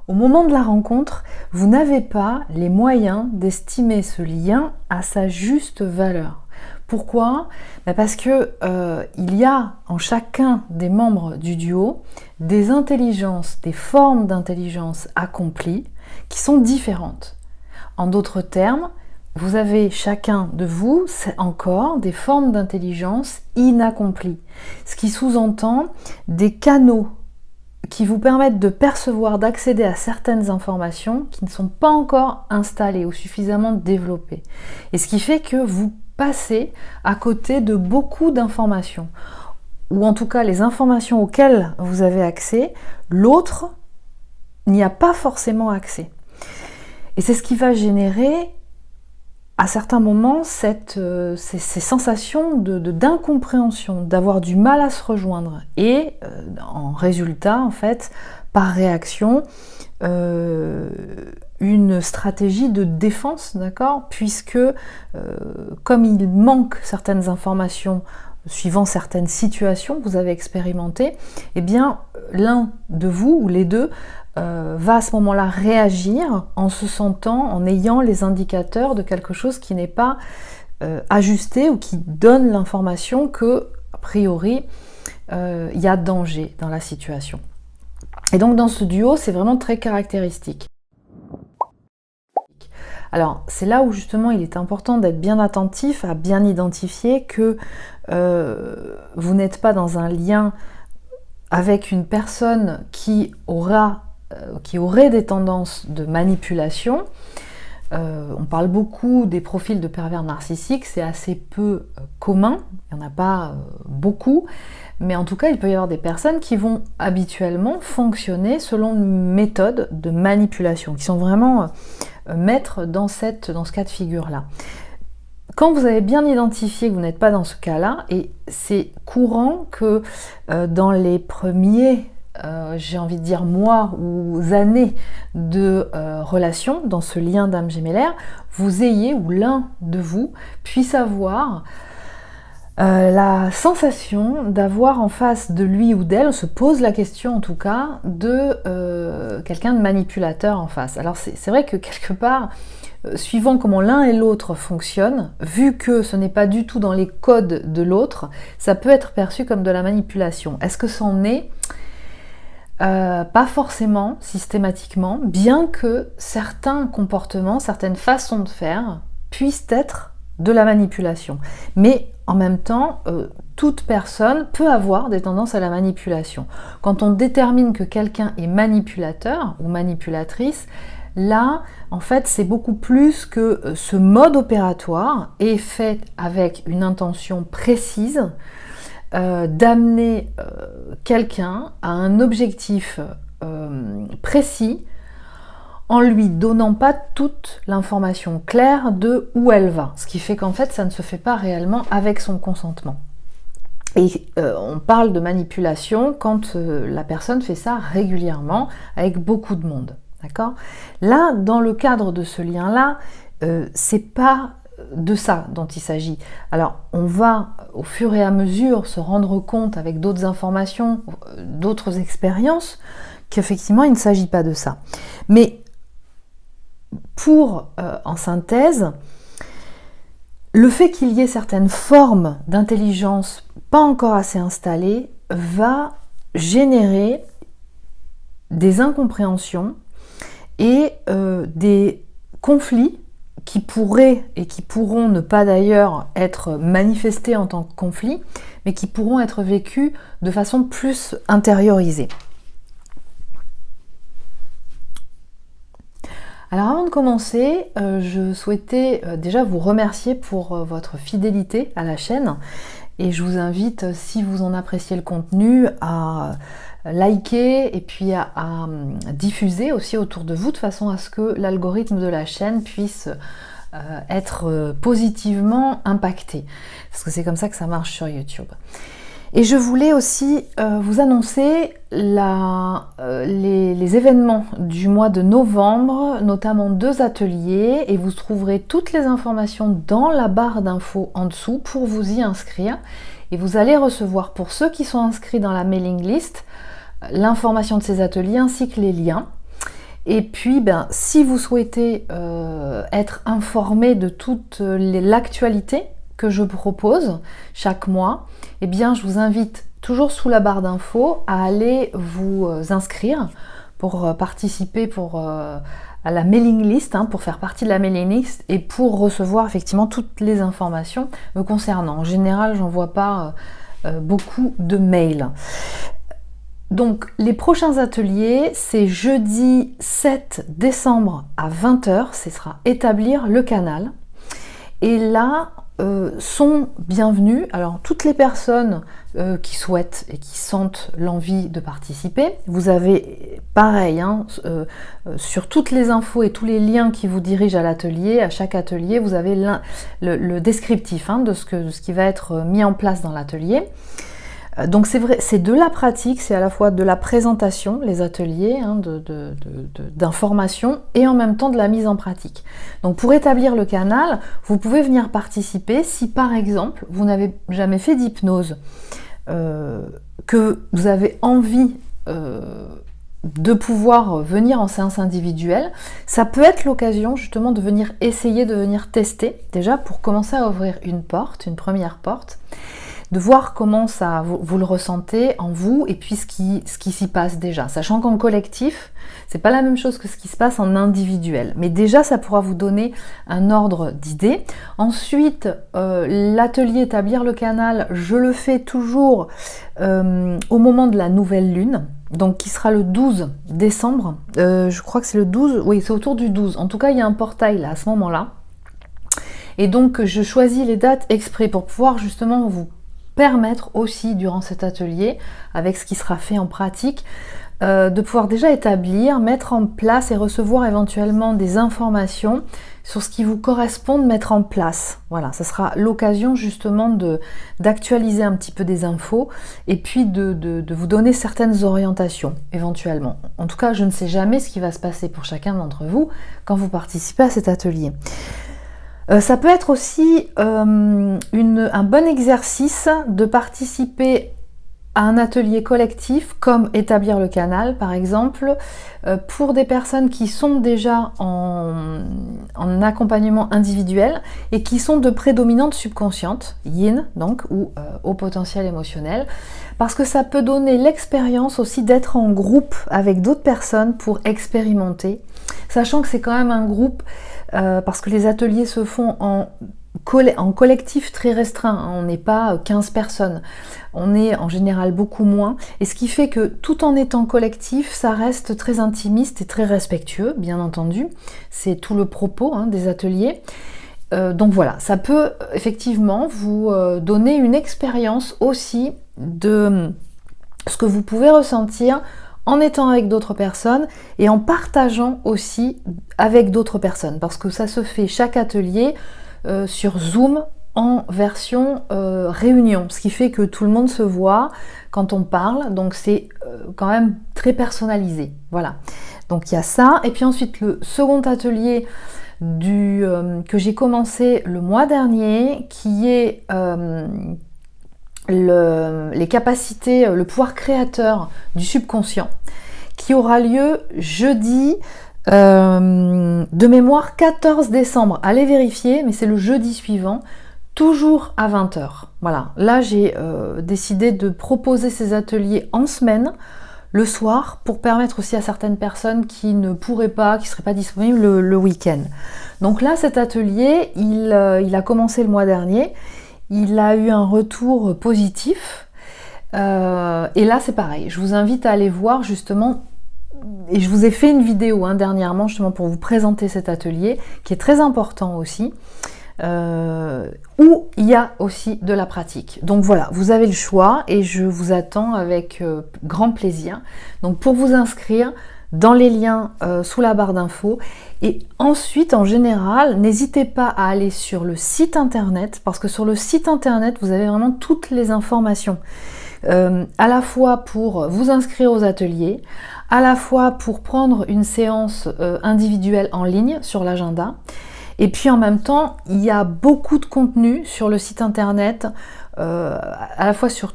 Au moment de la rencontre, vous n'avez pas les moyens d'estimer ce lien à sa juste valeur. Pourquoi? Parce que il y a en chacun des membres du duo des intelligences, des formes d'intelligence accomplies qui sont différentes. En d'autres termes, vous avez chacun de vous encore des formes d'intelligence inaccomplies, ce qui sous-entend des canaux qui vous permettent de percevoir, d'accéder à certaines informations qui ne sont pas encore installées ou suffisamment développées. Et ce qui fait que vous passez à côté de beaucoup d'informations, ou en tout cas les informations auxquelles vous avez accès, l'autre n'y a pas forcément accès. Et c'est ce qui va générer à certains moments ces sensations d'incompréhension, d'avoir du mal à se rejoindre. Et en résultat, en fait, par réaction, une stratégie de défense, d'accord? Puisque comme il manque certaines informations suivant certaines situations que vous avez expérimentées, eh bien l'un de vous ou les deux va à ce moment-là réagir en se sentant, en ayant les indicateurs de quelque chose qui n'est pas ajusté ou qui donne l'information que, a priori, il y a danger dans la situation. Et donc dans ce duo, c'est vraiment très caractéristique. Alors c'est là où justement il est important d'être bien attentif, à bien identifier que vous n'êtes pas dans un lien avec une personne qui aurait des tendances de manipulation. On parle beaucoup des profils de pervers narcissiques, c'est assez peu commun, il n'y en a pas beaucoup, mais en tout cas il peut y avoir des personnes qui vont habituellement fonctionner selon une méthode de manipulation, qui sont vraiment maîtres dans ce cas de figure-là. Quand vous avez bien identifié que vous n'êtes pas dans ce cas-là, et c'est courant que dans les premiers j'ai envie de dire mois ou années de relation, dans ce lien d'âme gémellaire, vous ayez, ou l'un de vous, puisse avoir la sensation d'avoir en face de lui ou d'elle, on se pose la question en tout cas, de quelqu'un de manipulateur en face. Alors c'est vrai que quelque part, suivant comment l'un et l'autre fonctionnent, vu que ce n'est pas du tout dans les codes de l'autre, ça peut être perçu comme de la manipulation. Est-ce que c'en est? Pas forcément, systématiquement, bien que certains comportements, certaines façons de faire puissent être de la manipulation. Mais en même temps, toute personne peut avoir des tendances à la manipulation. Quand on détermine que quelqu'un est manipulateur ou manipulatrice, là, en fait, c'est beaucoup plus que ce mode opératoire est fait avec une intention précise, d'amener quelqu'un à un objectif précis en lui donnant pas toute l'information claire de où elle va. Ce qui fait qu'en fait, ça ne se fait pas réellement avec son consentement. Et on parle de manipulation quand la personne fait ça régulièrement avec beaucoup de monde. D'accord? Là, dans le cadre de ce lien-là, c'est pas de ça dont il s'agit. Alors, on va au fur et à mesure se rendre compte avec d'autres informations, d'autres expériences, qu'effectivement, il ne s'agit pas de ça. Mais pour, en synthèse, le fait qu'il y ait certaines formes d'intelligence pas encore assez installées va générer des incompréhensions et des conflits qui pourraient et qui pourront ne pas d'ailleurs être manifestés en tant que conflit, mais qui pourront être vécus de façon plus intériorisée. Alors avant de commencer, je souhaitais déjà vous remercier pour votre fidélité à la chaîne et je vous invite, si vous en appréciez le contenu, à liker et puis à diffuser aussi autour de vous de façon à ce que l'algorithme de la chaîne puisse être positivement impacté. Parce que c'est comme ça que ça marche sur YouTube. Et je voulais aussi vous annoncer les événements du mois de novembre, notamment 2 ateliers, et vous trouverez toutes les informations dans la barre d'infos en dessous pour vous y inscrire. Et vous allez recevoir, pour ceux qui sont inscrits dans la mailing list, l'information de ces ateliers ainsi que les liens. Et puis, si vous souhaitez être informé de toute l'actualité que je propose chaque mois, eh bien, je vous invite toujours sous la barre d'infos à aller vous inscrire pour participer à la mailing list, pour faire partie de la mailing list et pour recevoir effectivement toutes les informations me concernant. En général, j'envoie pas beaucoup de mails. Donc les prochains ateliers, c'est jeudi 7 décembre à 20h, ce sera établir le canal. Et là, sont bienvenues, alors toutes les personnes qui souhaitent et qui sentent l'envie de participer. Vous avez pareil, sur toutes les infos et tous les liens qui vous dirigent à l'atelier, à chaque atelier, vous avez le descriptif de ce qui va être mis en place dans l'atelier. Donc c'est vrai, c'est de la pratique, c'est à la fois de la présentation, les ateliers, d'information, et en même temps de la mise en pratique. Donc pour établir le canal, vous pouvez venir participer si par exemple vous n'avez jamais fait d'hypnose, que vous avez envie de pouvoir venir en séance individuelle. Ça peut être l'occasion justement de venir essayer, de venir tester, déjà pour commencer à ouvrir une première porte, de voir comment ça vous le ressentez en vous et puis ce qui s'y passe déjà. Sachant qu'en collectif, c'est pas la même chose que ce qui se passe en individuel. Mais déjà, ça pourra vous donner un ordre d'idée. Ensuite, l'atelier établir le canal, je le fais toujours au moment de la nouvelle lune, donc qui sera le 12 décembre. Je crois que c'est le 12, oui, c'est autour du 12. En tout cas, il y a un portail là, à ce moment-là. Et donc, je choisis les dates exprès pour pouvoir justement vous permettre aussi durant cet atelier, avec ce qui sera fait en pratique, de pouvoir déjà établir, mettre en place et recevoir éventuellement des informations sur ce qui vous correspond de mettre en place. Voilà, ça sera l'occasion justement d'actualiser un petit peu des infos et puis de vous donner certaines orientations éventuellement. En tout cas, je ne sais jamais ce qui va se passer pour chacun d'entre vous quand vous participez à cet atelier. Ça peut être aussi un bon exercice de participer à un atelier collectif, comme établir le canal par exemple, pour des personnes qui sont déjà en accompagnement individuel et qui sont de prédominante subconsciente, yin donc, ou au potentiel émotionnel, parce que ça peut donner l'expérience aussi d'être en groupe avec d'autres personnes pour expérimenter, sachant que c'est quand même un groupe, parce que les ateliers se font en collectif très restreint, on n'est pas 15 personnes, on est en général beaucoup moins, et ce qui fait que tout en étant collectif, ça reste très intimiste et très respectueux, bien entendu, c'est tout le propos des ateliers. Donc voilà, ça peut effectivement vous donner une expérience aussi de ce que vous pouvez ressentir en étant avec d'autres personnes et en partageant aussi avec d'autres personnes, parce que ça se fait chaque atelier sur Zoom en version réunion, ce qui fait que tout le monde se voit quand on parle, donc c'est quand même très personnalisé. Voilà, donc il y a ça, et puis ensuite le second atelier que j'ai commencé le mois dernier, qui est les capacités, le pouvoir créateur du subconscient, qui aura lieu jeudi, de mémoire 14 décembre, allez vérifier, mais c'est le jeudi suivant, toujours à 20h. Voilà, là j'ai décidé de proposer ces ateliers en semaine, le soir, pour permettre aussi à certaines personnes qui ne pourraient pas, qui ne seraient pas disponibles le week-end. Donc là, cet atelier, il a commencé le mois dernier, il a eu un retour positif, et là c'est pareil, je vous invite à aller voir justement, et je vous ai fait une vidéo dernièrement justement pour vous présenter cet atelier, qui est très important aussi, où il y a aussi de la pratique. Donc voilà, vous avez le choix et je vous attends avec grand plaisir. Donc pour vous inscrire, dans les liens sous la barre d'infos, et ensuite en général n'hésitez pas à aller sur le site internet, parce que sur le site internet vous avez vraiment toutes les informations, à la fois pour vous inscrire aux ateliers, à la fois pour prendre une séance individuelle en ligne sur l'agenda, et puis en même temps il y a beaucoup de contenu sur le site internet, à la fois sur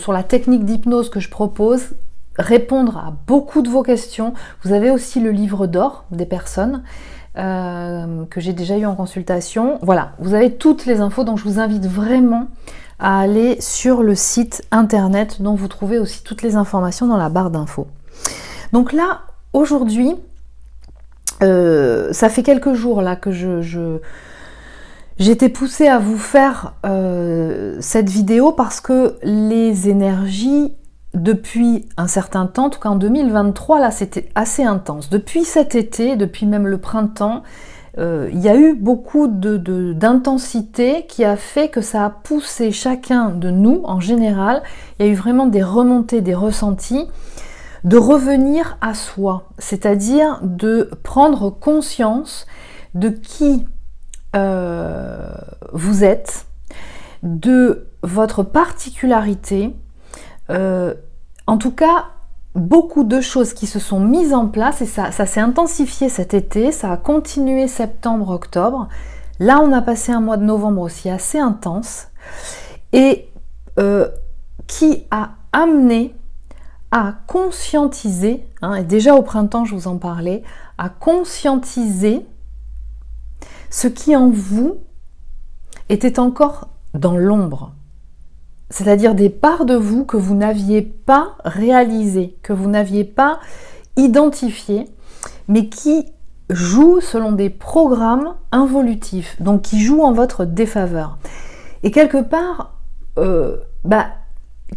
la technique d'hypnose que je propose, répondre à beaucoup de vos questions. Vous avez aussi le livre d'or des personnes que j'ai déjà eu en consultation. Voilà, vous avez toutes les infos, donc je vous invite vraiment à aller sur le site internet dont vous trouvez aussi toutes les informations dans la barre d'infos. Donc là, aujourd'hui, ça fait quelques jours là que j'étais poussée à vous faire cette vidéo parce que les énergies, depuis un certain temps, en tout cas en 2023, là c'était assez intense. Depuis cet été, depuis même le printemps, il y a eu beaucoup d'intensité qui a fait que ça a poussé chacun de nous, en général, il y a eu vraiment des remontées, des ressentis, de revenir à soi, c'est-à-dire de prendre conscience de qui vous êtes, de votre particularité, en tout cas beaucoup de choses qui se sont mises en place et ça s'est intensifié cet été, ça a continué septembre, octobre. Là on a passé un mois de novembre aussi assez intense et qui a amené à conscientiser, hein, et déjà au printemps je vous en parlais, à conscientiser ce qui en vous était encore dans l'ombre. C'est-à-dire des parts de vous que vous n'aviez pas réalisées, que vous n'aviez pas identifiées, mais qui jouent selon des programmes involutifs, donc qui jouent en votre défaveur. Et quelque part,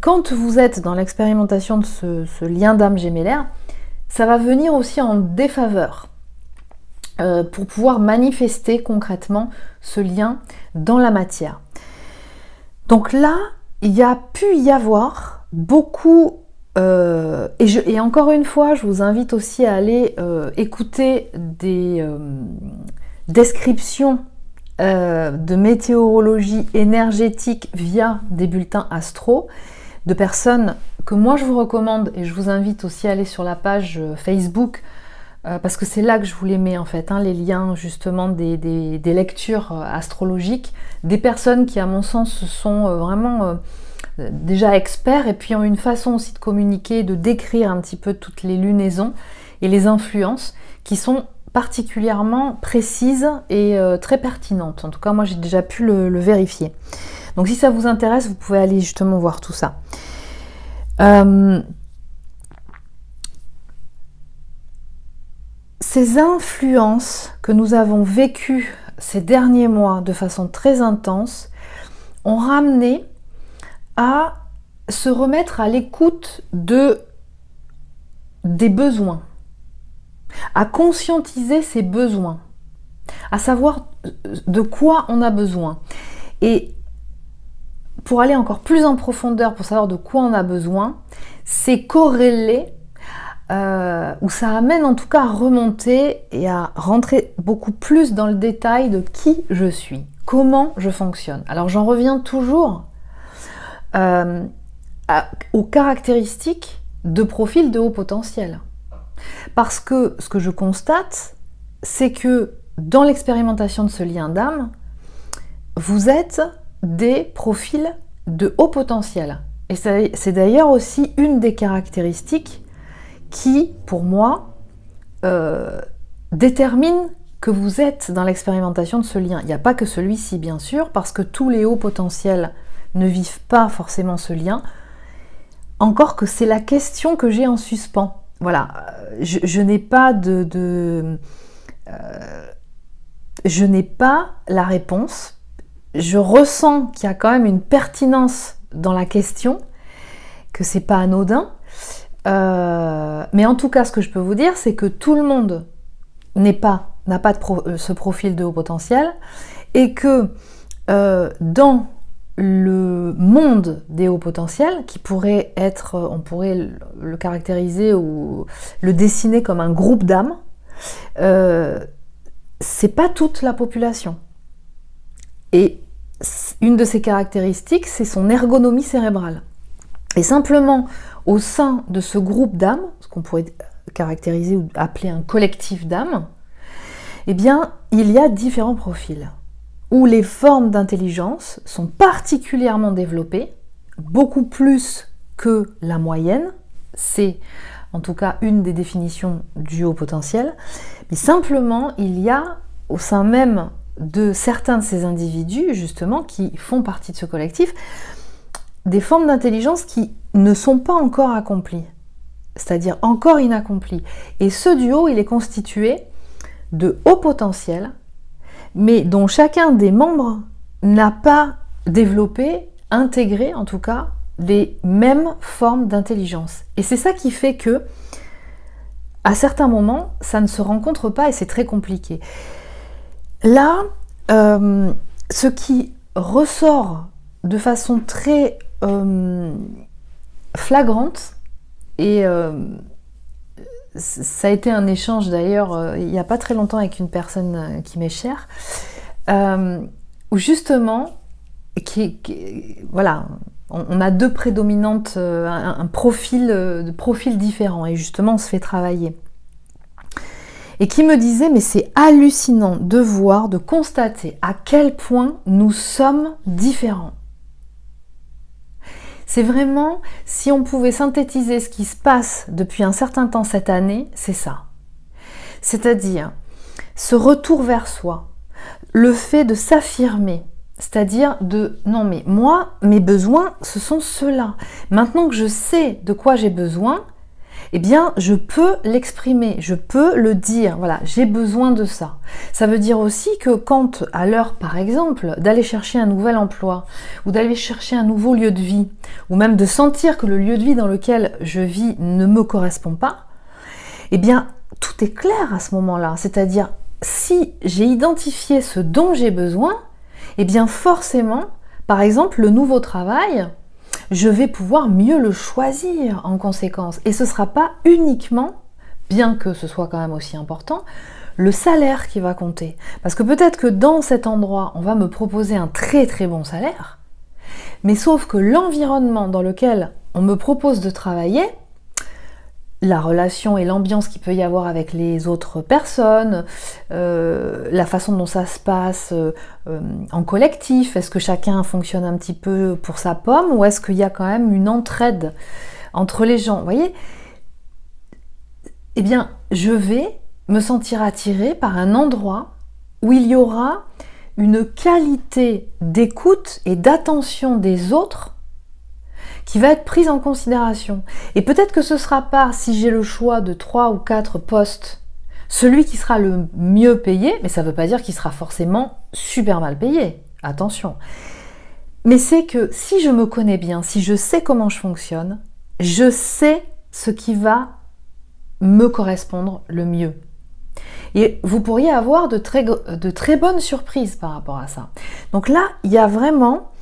quand vous êtes dans l'expérimentation de ce lien d'âme gémellaire, ça va venir aussi en défaveur pour pouvoir manifester concrètement ce lien dans la matière. Donc là, il y a pu y avoir beaucoup, et encore une fois, je vous invite aussi à aller écouter des descriptions de météorologie énergétique via des bulletins astro, de personnes que moi je vous recommande, et je vous invite aussi à aller sur la page Facebook, parce que c'est là que je vous les mets en fait, hein, les liens justement des lectures astrologiques, des personnes qui à mon sens sont vraiment déjà experts et puis ont une façon aussi de communiquer, de décrire un petit peu toutes les lunaisons et les influences qui sont particulièrement précises et très pertinentes. En tout cas moi j'ai déjà pu le vérifier. Donc si ça vous intéresse, vous pouvez aller justement voir tout ça. Ces influences que nous avons vécues ces derniers mois de façon très intense ont ramené à se remettre à l'écoute des besoins, à conscientiser ses besoins, à savoir de quoi on a besoin. Et pour aller encore plus en profondeur, pour savoir de quoi on a besoin, c'est corrélé, ou ça amène en tout cas à remonter et à rentrer beaucoup plus dans le détail de qui je suis, comment je fonctionne. Alors j'en reviens toujours aux caractéristiques de profil de haut potentiel. Parce que ce que je constate, c'est que dans l'expérimentation de ce lien d'âme, vous êtes des profils de haut potentiel. Et c'est d'ailleurs aussi une des caractéristiques qui, pour moi, détermine que vous êtes dans l'expérimentation de ce lien. Il n'y a pas que celui-ci, bien sûr, parce que tous les hauts potentiels ne vivent pas forcément ce lien. Encore que c'est la question que j'ai en suspens. Voilà, je n'ai pas je n'ai pas la réponse. Je ressens qu'il y a quand même une pertinence dans la question, que c'est pas anodin. Mais en tout cas, ce que je peux vous dire, c'est que tout le monde n'a pas ce profil de haut potentiel et que dans le monde des hauts potentiels, qui pourrait être, on pourrait le caractériser ou le dessiner comme un groupe d'âmes, c'est pas toute la population. Et une de ses caractéristiques, c'est son ergonomie cérébrale. Et simplement, au sein de ce groupe d'âmes, ce qu'on pourrait caractériser ou appeler un collectif d'âmes, eh bien, il y a différents profils, où les formes d'intelligence sont particulièrement développées, beaucoup plus que la moyenne, c'est en tout cas une des définitions du haut potentiel. Mais simplement, il y a au sein même de certains de ces individus, justement, qui font partie de ce collectif, des formes d'intelligence qui ne sont pas encore accomplies, c'est-à-dire encore inaccomplies. Et ce duo, il est constitué de hauts potentiels, mais dont chacun des membres n'a pas développé, intégré en tout cas, les mêmes formes d'intelligence. Et c'est ça qui fait que, à certains moments, ça ne se rencontre pas et c'est très compliqué. Là, ce qui ressort de façon très flagrante, et ça a été un échange d'ailleurs il n'y a pas très longtemps avec une personne qui m'est chère, où justement, voilà, on a deux prédominantes, un profil, de profils différents, et justement on se fait travailler. Et qui me disait, mais c'est hallucinant de voir, de constater à quel point nous sommes différents. C'est vraiment, si on pouvait synthétiser ce qui se passe depuis un certain temps cette année, c'est ça. C'est-à-dire ce retour vers soi, le fait de s'affirmer, c'est-à-dire de non mais moi, mes besoins, ce sont ceux-là. Maintenant que je sais de quoi j'ai besoin, eh bien, je peux l'exprimer, je peux le dire, voilà, j'ai besoin de ça. Ça veut dire aussi que quand, à l'heure, par exemple, d'aller chercher un nouvel emploi, ou d'aller chercher un nouveau lieu de vie, ou même de sentir que le lieu de vie dans lequel je vis ne me correspond pas, eh bien, tout est clair à ce moment-là. C'est-à-dire, si j'ai identifié ce dont j'ai besoin, eh bien, forcément, par exemple, le nouveau travail, je vais pouvoir mieux le choisir en conséquence. Et ce ne sera pas uniquement, bien que ce soit quand même aussi important, le salaire qui va compter. Parce que peut-être que dans cet endroit, on va me proposer un très très bon salaire, mais sauf que l'environnement dans lequel on me propose de travailler, la relation et l'ambiance qu'il peut y avoir avec les autres personnes, la façon dont ça se passe en collectif, est-ce que chacun fonctionne un petit peu pour sa pomme ou est-ce qu'il y a quand même une entraide entre les gens, vous voyez? Eh bien, je vais me sentir attirée par un endroit où il y aura une qualité d'écoute et d'attention des autres qui va être prise en considération. Et peut-être que ce ne sera pas, si j'ai le choix de 3 ou 4 postes, celui qui sera le mieux payé, mais ça ne veut pas dire qu'il sera forcément super mal payé. Attention. Mais c'est que si je me connais bien, si je sais comment je fonctionne, je sais ce qui va me correspondre le mieux. Et vous pourriez avoir de très bonnes surprises par rapport à ça. Donc là, il y a vraiment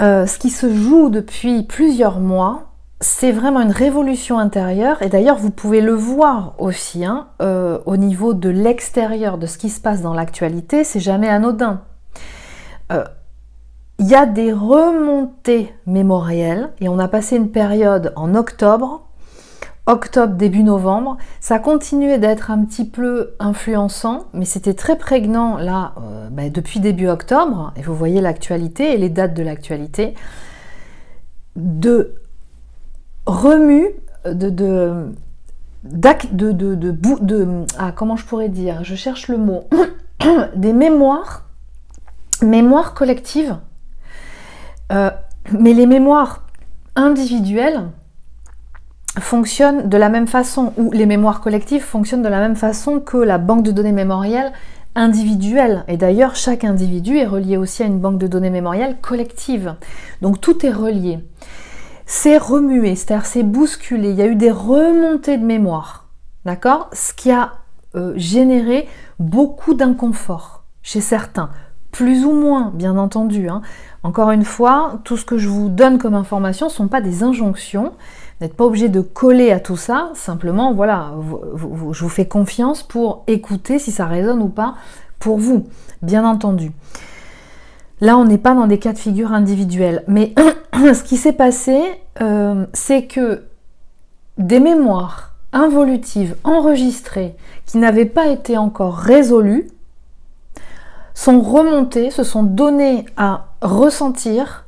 ce qui se joue depuis plusieurs mois, c'est vraiment une révolution intérieure. Et d'ailleurs, vous pouvez le voir aussi au niveau de l'extérieur, de ce qui se passe dans l'actualité, c'est jamais anodin. Il y a des remontées mémorielles, et on a passé une période en octobre, début novembre, ça continuait d'être un petit peu influençant, mais c'était très prégnant là depuis début octobre, et vous voyez l'actualité et les dates de l'actualité, de remue, comment je pourrais dire, je cherche le mot, des mémoires collectives, mais les mémoires individuelles fonctionnent de la même façon, ou les mémoires collectives fonctionnent de la même façon que la banque de données mémorielle individuelle. Et d'ailleurs, chaque individu est relié aussi à une banque de données mémorielle collective. Donc tout est relié. C'est remué, c'est-à-dire c'est bousculé. Il y a eu des remontées de mémoire, d'accord? Ce qui a généré beaucoup d'inconfort chez certains. Plus ou moins, bien entendu. Encore une fois, tout ce que je vous donne comme information ne sont pas des injonctions. Vous n'êtes pas obligé de coller à tout ça, simplement, voilà, je vous fais confiance pour écouter si ça résonne ou pas pour vous, bien entendu. Là, on n'est pas dans des cas de figure individuels, mais ce qui s'est passé, c'est que des mémoires involutives enregistrées qui n'avaient pas été encore résolues sont remontées, se sont données à ressentir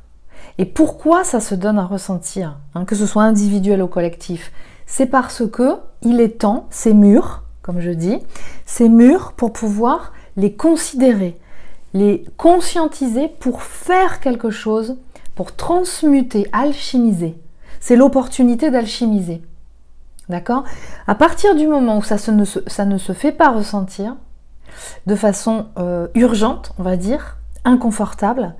Et pourquoi ça se donne à ressentir, hein, que ce soit individuel ou collectif? C'est parce que il est temps, c'est mûr, comme je dis, c'est mûr pour pouvoir les considérer, les conscientiser pour faire quelque chose, pour transmuter, alchimiser. C'est l'opportunité d'alchimiser. D'accord? À partir du moment où ça ne se fait pas ressentir, de façon urgente, on va dire, inconfortable,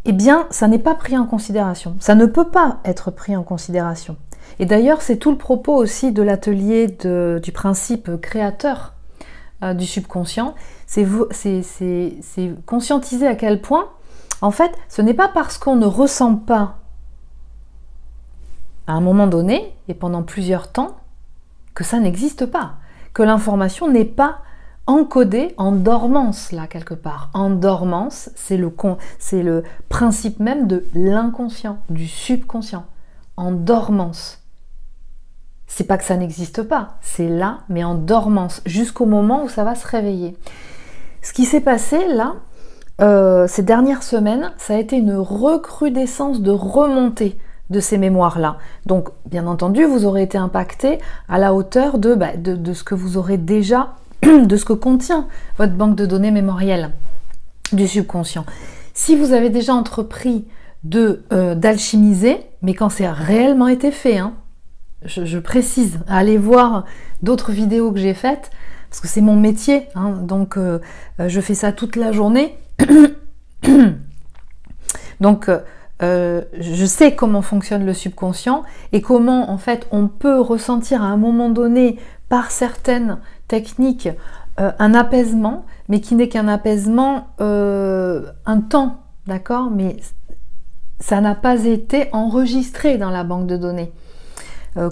eh bien, ça n'est pas pris en considération. Ça ne peut pas être pris en considération. Et d'ailleurs, c'est tout le propos aussi de l'atelier du principe créateur du subconscient. C'est conscientiser à quel point, en fait, ce n'est pas parce qu'on ne ressent pas à un moment donné, et pendant plusieurs temps, que ça n'existe pas, que l'information n'est pas encodée en dormance, là, quelque part. En dormance, c'est le principe même de l'inconscient, du subconscient. En dormance. C'est pas que ça n'existe pas, c'est là, mais en dormance, jusqu'au moment où ça va se réveiller. Ce qui s'est passé, là, ces dernières semaines, ça a été une recrudescence de remontée de ces mémoires-là. Donc, bien entendu, vous aurez été impacté à la hauteur de ce que vous aurez déjà, de ce que contient votre banque de données mémorielle du subconscient. Si vous avez déjà entrepris d'alchimiser, mais quand c'est réellement été fait, hein, je précise, allez voir d'autres vidéos que j'ai faites, parce que c'est mon métier, hein, donc je fais ça toute la journée. Donc, je sais comment fonctionne le subconscient et comment en fait on peut ressentir à un moment donné par certaines techniques un apaisement, mais qui n'est qu'un apaisement un temps, d'accord, mais ça n'a pas été enregistré dans la banque de données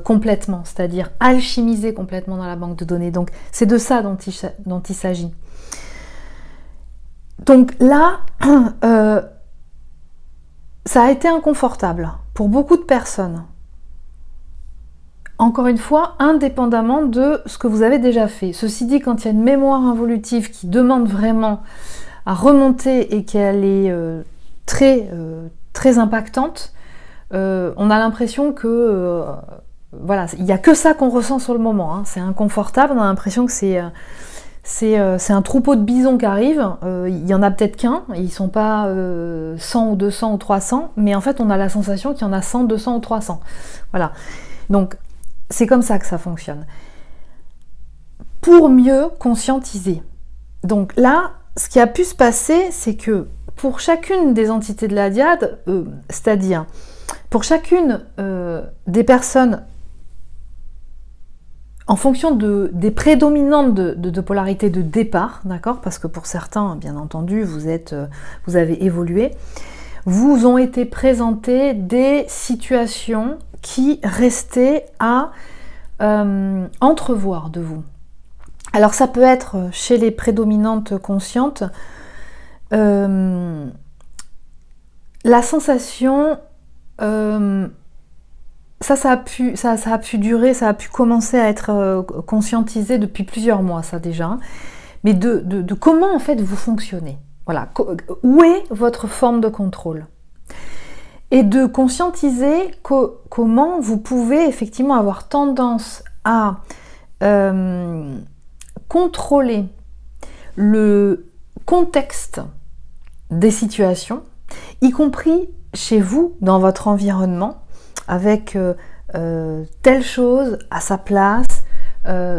complètement, c'est-à-dire alchimisé complètement dans la banque de données. Donc c'est de ça dont il s'agit. Donc là, ça a été inconfortable pour beaucoup de personnes. Encore une fois, indépendamment de ce que vous avez déjà fait. Ceci dit, quand il y a une mémoire involutive qui demande vraiment à remonter et qu'elle est très impactante, on a l'impression que voilà, il n'y a que ça qu'on ressent sur le moment. Hein. C'est inconfortable, on a l'impression que c'est un troupeau de bisons qui arrive, il y en a peut-être qu'un, ils ne sont pas 100 ou 200 ou 300, mais en fait on a la sensation qu'il y en a 100, 200 ou 300. Voilà, donc c'est comme ça que ça fonctionne. Pour mieux conscientiser. Donc là, ce qui a pu se passer, c'est que pour chacune des entités de la dyade, c'est-à-dire pour chacune des personnes en fonction des prédominantes de polarité de départ, d'accord, parce que pour certains, bien entendu, vous avez évolué, vous ont été présentées des situations qui restaient à entrevoir de vous. Alors ça peut être chez les prédominantes conscientes, la sensation... Ça a pu durer, ça a pu commencer à être conscientisé depuis plusieurs mois, ça déjà. Mais de comment en fait vous fonctionnez. Voilà, où est votre forme de contrôle? Et de conscientiser comment vous pouvez effectivement avoir tendance à contrôler le contexte des situations, y compris chez vous, dans votre environnement, avec telle chose à sa place,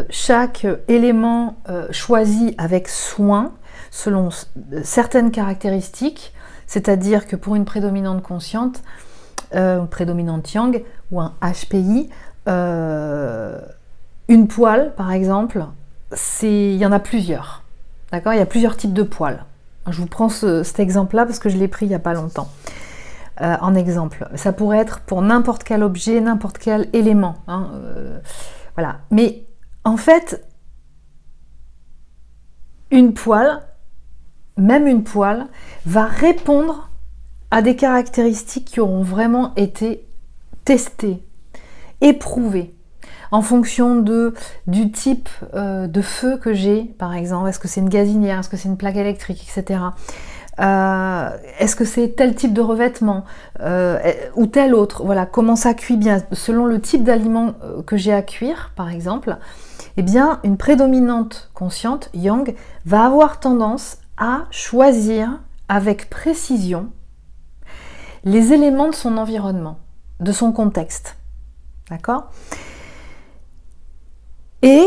chaque élément choisi avec soin, selon certaines caractéristiques, c'est-à-dire que pour une prédominante consciente, prédominante yang ou un HPI, une poêle par exemple, il y en a plusieurs, d'accord? Il y a plusieurs types de poêles. Je vous prends cet exemple-là parce que je l'ai pris il n'y a pas longtemps. En exemple, ça pourrait être pour n'importe quel objet, n'importe quel élément, hein, voilà. Mais en fait, une poêle, même une poêle, va répondre à des caractéristiques qui auront vraiment été testées, éprouvées, en fonction du type de feu que j'ai, par exemple. Est-ce que c'est une gazinière, est-ce que c'est une plaque électrique, etc. Est-ce que c'est tel type de revêtement ou tel autre? Voilà, comment ça cuit bien selon le type d'aliment que j'ai à cuire, par exemple. Eh bien, une prédominante consciente, Yang, va avoir tendance à choisir avec précision les éléments de son environnement, de son contexte. D'accord? Et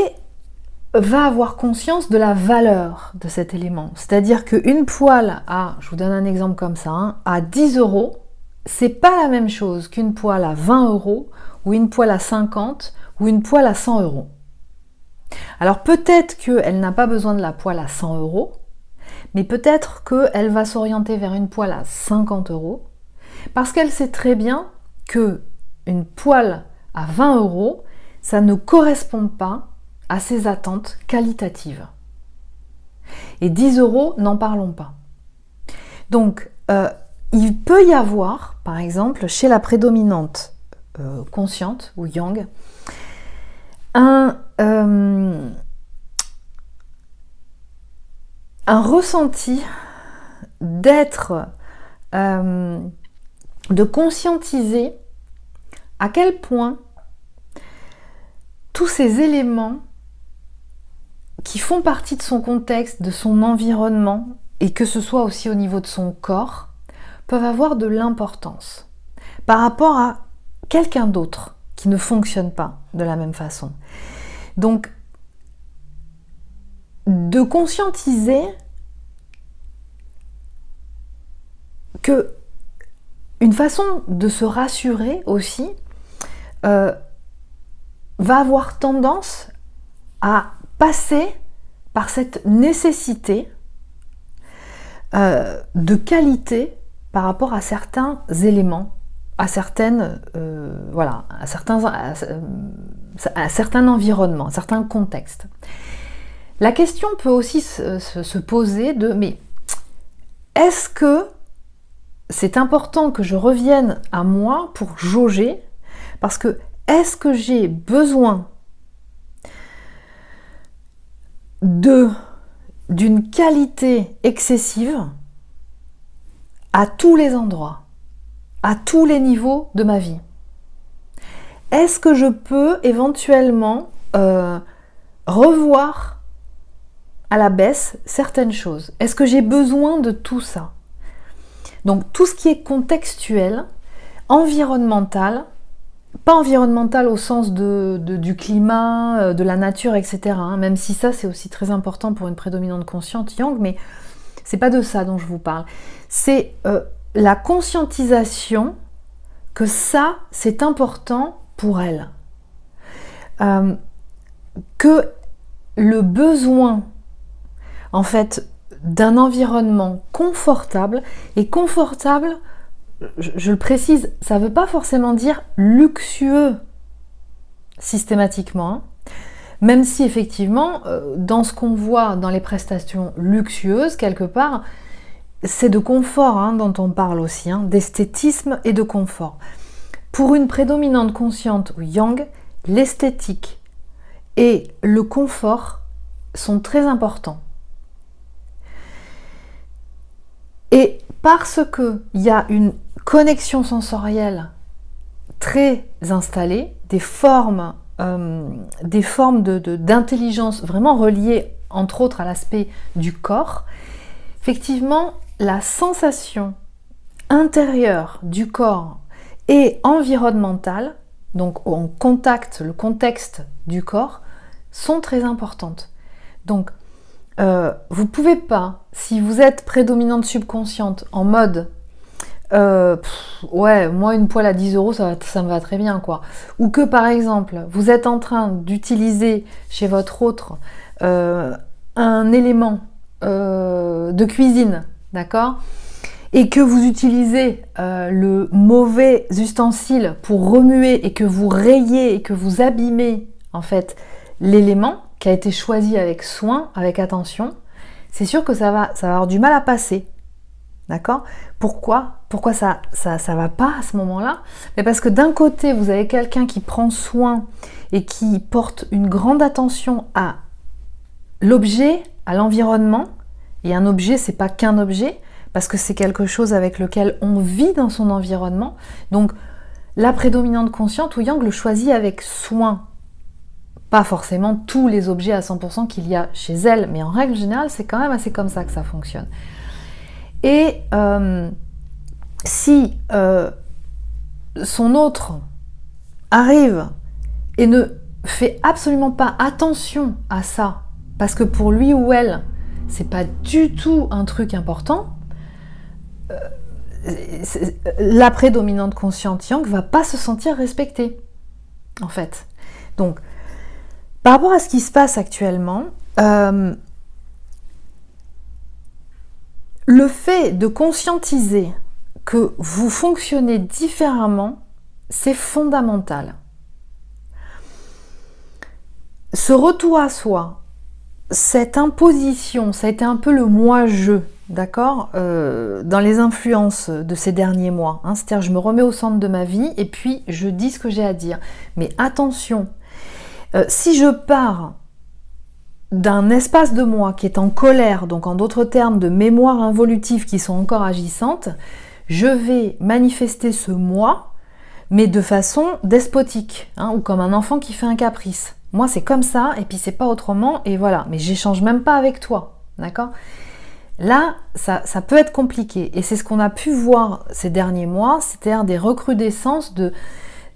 va avoir conscience de la valeur de cet élément. C'est-à-dire qu'une poêle à, je vous donne un exemple comme ça, hein, à 10 €, c'est pas la même chose qu'une poêle à 20 € ou une poêle à 50 ou une poêle à 100 €. Alors peut-être qu'elle n'a pas besoin de la poêle à 100 €, mais peut-être qu'elle va s'orienter vers une poêle à 50 € parce qu'elle sait très bien que une poêle à 20 €, ça ne correspond pas à ses attentes qualitatives. Et 10 €, n'en parlons pas. Donc, il peut y avoir, par exemple, chez la prédominante consciente, ou Yang, un ressenti d'être, de conscientiser à quel point tous ces éléments qui font partie de son contexte, de son environnement, et que ce soit aussi au niveau de son corps, peuvent avoir de l'importance par rapport à quelqu'un d'autre qui ne fonctionne pas de la même façon. Donc, de conscientiser que une façon de se rassurer aussi va avoir tendance à passer par cette nécessité de qualité par rapport à certains éléments, à certaines, voilà, à certains environnements, à certains contextes. La question peut aussi se poser de, mais est-ce que c'est important que je revienne à moi pour jauger? Parce que est-ce que j'ai besoin d'une qualité excessive à tous les endroits, à tous les niveaux de ma vie? Est-ce que je peux éventuellement revoir à la baisse certaines choses? Est-ce que j'ai besoin de tout ça? Donc tout ce qui est contextuel, environnemental, pas environnemental au sens du climat, de la nature, etc. Hein, même si ça c'est aussi très important pour une prédominante consciente Yang, mais c'est pas de ça dont je vous parle. C'est la conscientisation que ça c'est important pour elle. Que le besoin en fait d'un environnement confortable, et confortable, je le précise, ça ne veut pas forcément dire luxueux systématiquement, hein. Même si effectivement, dans ce qu'on voit dans les prestations luxueuses, quelque part, c'est de confort hein, dont on parle aussi, hein, d'esthétisme et de confort. Pour une prédominante consciente ou Yang, l'esthétique et le confort sont très importants. Et parce qu'il y a une connexion sensorielle très installée, des formes d'intelligence vraiment reliées entre autres à l'aspect du corps, effectivement la sensation intérieure du corps et environnementale, donc en contact, le contexte du corps, sont très importantes. Donc vous pouvez pas, si vous êtes prédominante subconsciente en mode ouais, moi une poêle à 10 € ça me va très bien quoi, ou que par exemple vous êtes en train d'utiliser chez votre autre un élément de cuisine, d'accord, et que vous utilisez le mauvais ustensile pour remuer et que vous rayez et que vous abîmez en fait l'élément qui a été choisi avec soin, avec attention, c'est sûr que ça va avoir du mal à passer. D'accord? Pourquoi ça va pas à ce moment-là? Mais parce que d'un côté, vous avez quelqu'un qui prend soin et qui porte une grande attention à l'objet, à l'environnement. Et un objet, c'est pas qu'un objet. parce que c'est quelque chose avec lequel on vit dans son environnement. Donc, la prédominante consciente ou yang le choisit avec soin. Pas forcément tous les objets à 100% qu'il y a chez elle, mais en règle générale, c'est quand même assez comme ça que ça fonctionne. Et si son autre arrive et ne fait absolument pas attention à ça, parce que pour lui ou elle, c'est pas du tout un truc important, la prédominante consciente yang va pas se sentir respectée, en fait. Donc, par rapport à ce qui se passe actuellement, le fait de conscientiser que vous fonctionnez différemment, c'est fondamental. Ce retour à soi, cette imposition, ça a été un peu le moi-je, d'accord, dans les influences de ces derniers mois. Hein, c'est-à-dire, je me remets au centre de ma vie et puis je dis ce que j'ai à dire. Mais attention, si je pars d'un espace de moi qui est en colère, donc en d'autres termes de mémoires involutives qui sont encore agissantes, je vais manifester ce moi, mais de façon despotique, hein, ou comme un enfant qui fait un caprice. Moi c'est comme ça, et puis c'est pas autrement, et voilà. Mais j'échange même pas avec toi, d'accord ? Là, ça peut être compliqué, et c'est ce qu'on a pu voir ces derniers mois, c'est-à-dire des recrudescences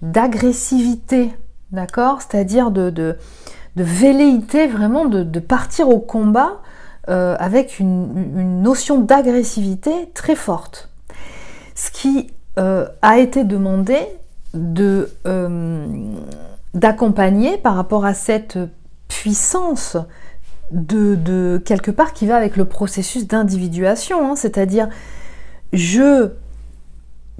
d'agressivité, d'accord ? C'est-à-dire de velléité vraiment de partir au combat avec une notion d'agressivité très forte. Ce qui a été demandé d'accompagner par rapport à cette puissance de quelque part qui va avec le processus d'individuation, hein, c'est-à-dire je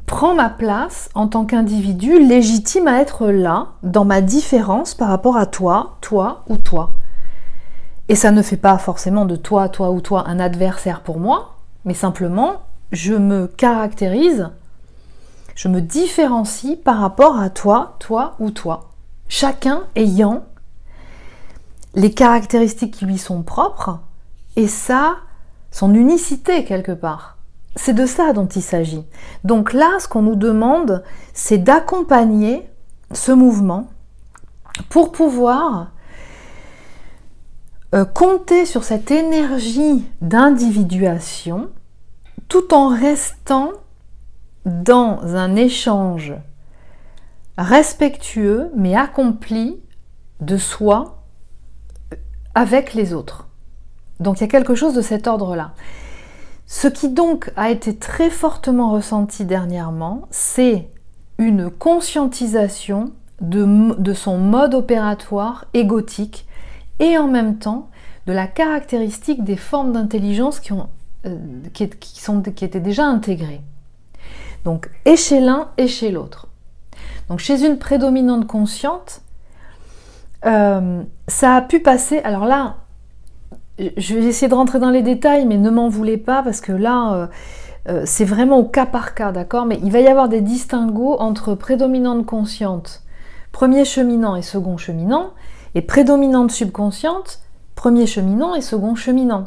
prends ma place en tant qu'individu légitime à être là, dans ma différence par rapport à toi, toi ou toi. Et ça ne fait pas forcément de toi, toi ou toi un adversaire pour moi, mais simplement, je me caractérise, je me différencie par rapport à toi, toi ou toi. Chacun ayant les caractéristiques qui lui sont propres, et ça, son unicité quelque part. C'est de ça dont il s'agit. Donc là, ce qu'on nous demande, c'est d'accompagner ce mouvement pour pouvoir compter sur cette énergie d'individuation tout en restant dans un échange respectueux mais accompli de soi avec les autres. Donc il y a quelque chose de cet ordre-là. Ce qui donc a été très fortement ressenti dernièrement, c'est une conscientisation de son mode opératoire égotique et en même temps de la caractéristique des formes d'intelligence qui étaient déjà intégrées. Donc, et chez l'un et chez l'autre. Donc, chez une prédominante consciente, ça a pu passer... Alors là, je vais essayer de rentrer dans les détails, mais ne m'en voulez pas, parce que là, c'est vraiment au cas par cas, d'accord ? Mais il va y avoir des distinguos entre prédominante consciente, premier cheminant et second cheminant, et prédominante subconsciente, premier cheminant et second cheminant,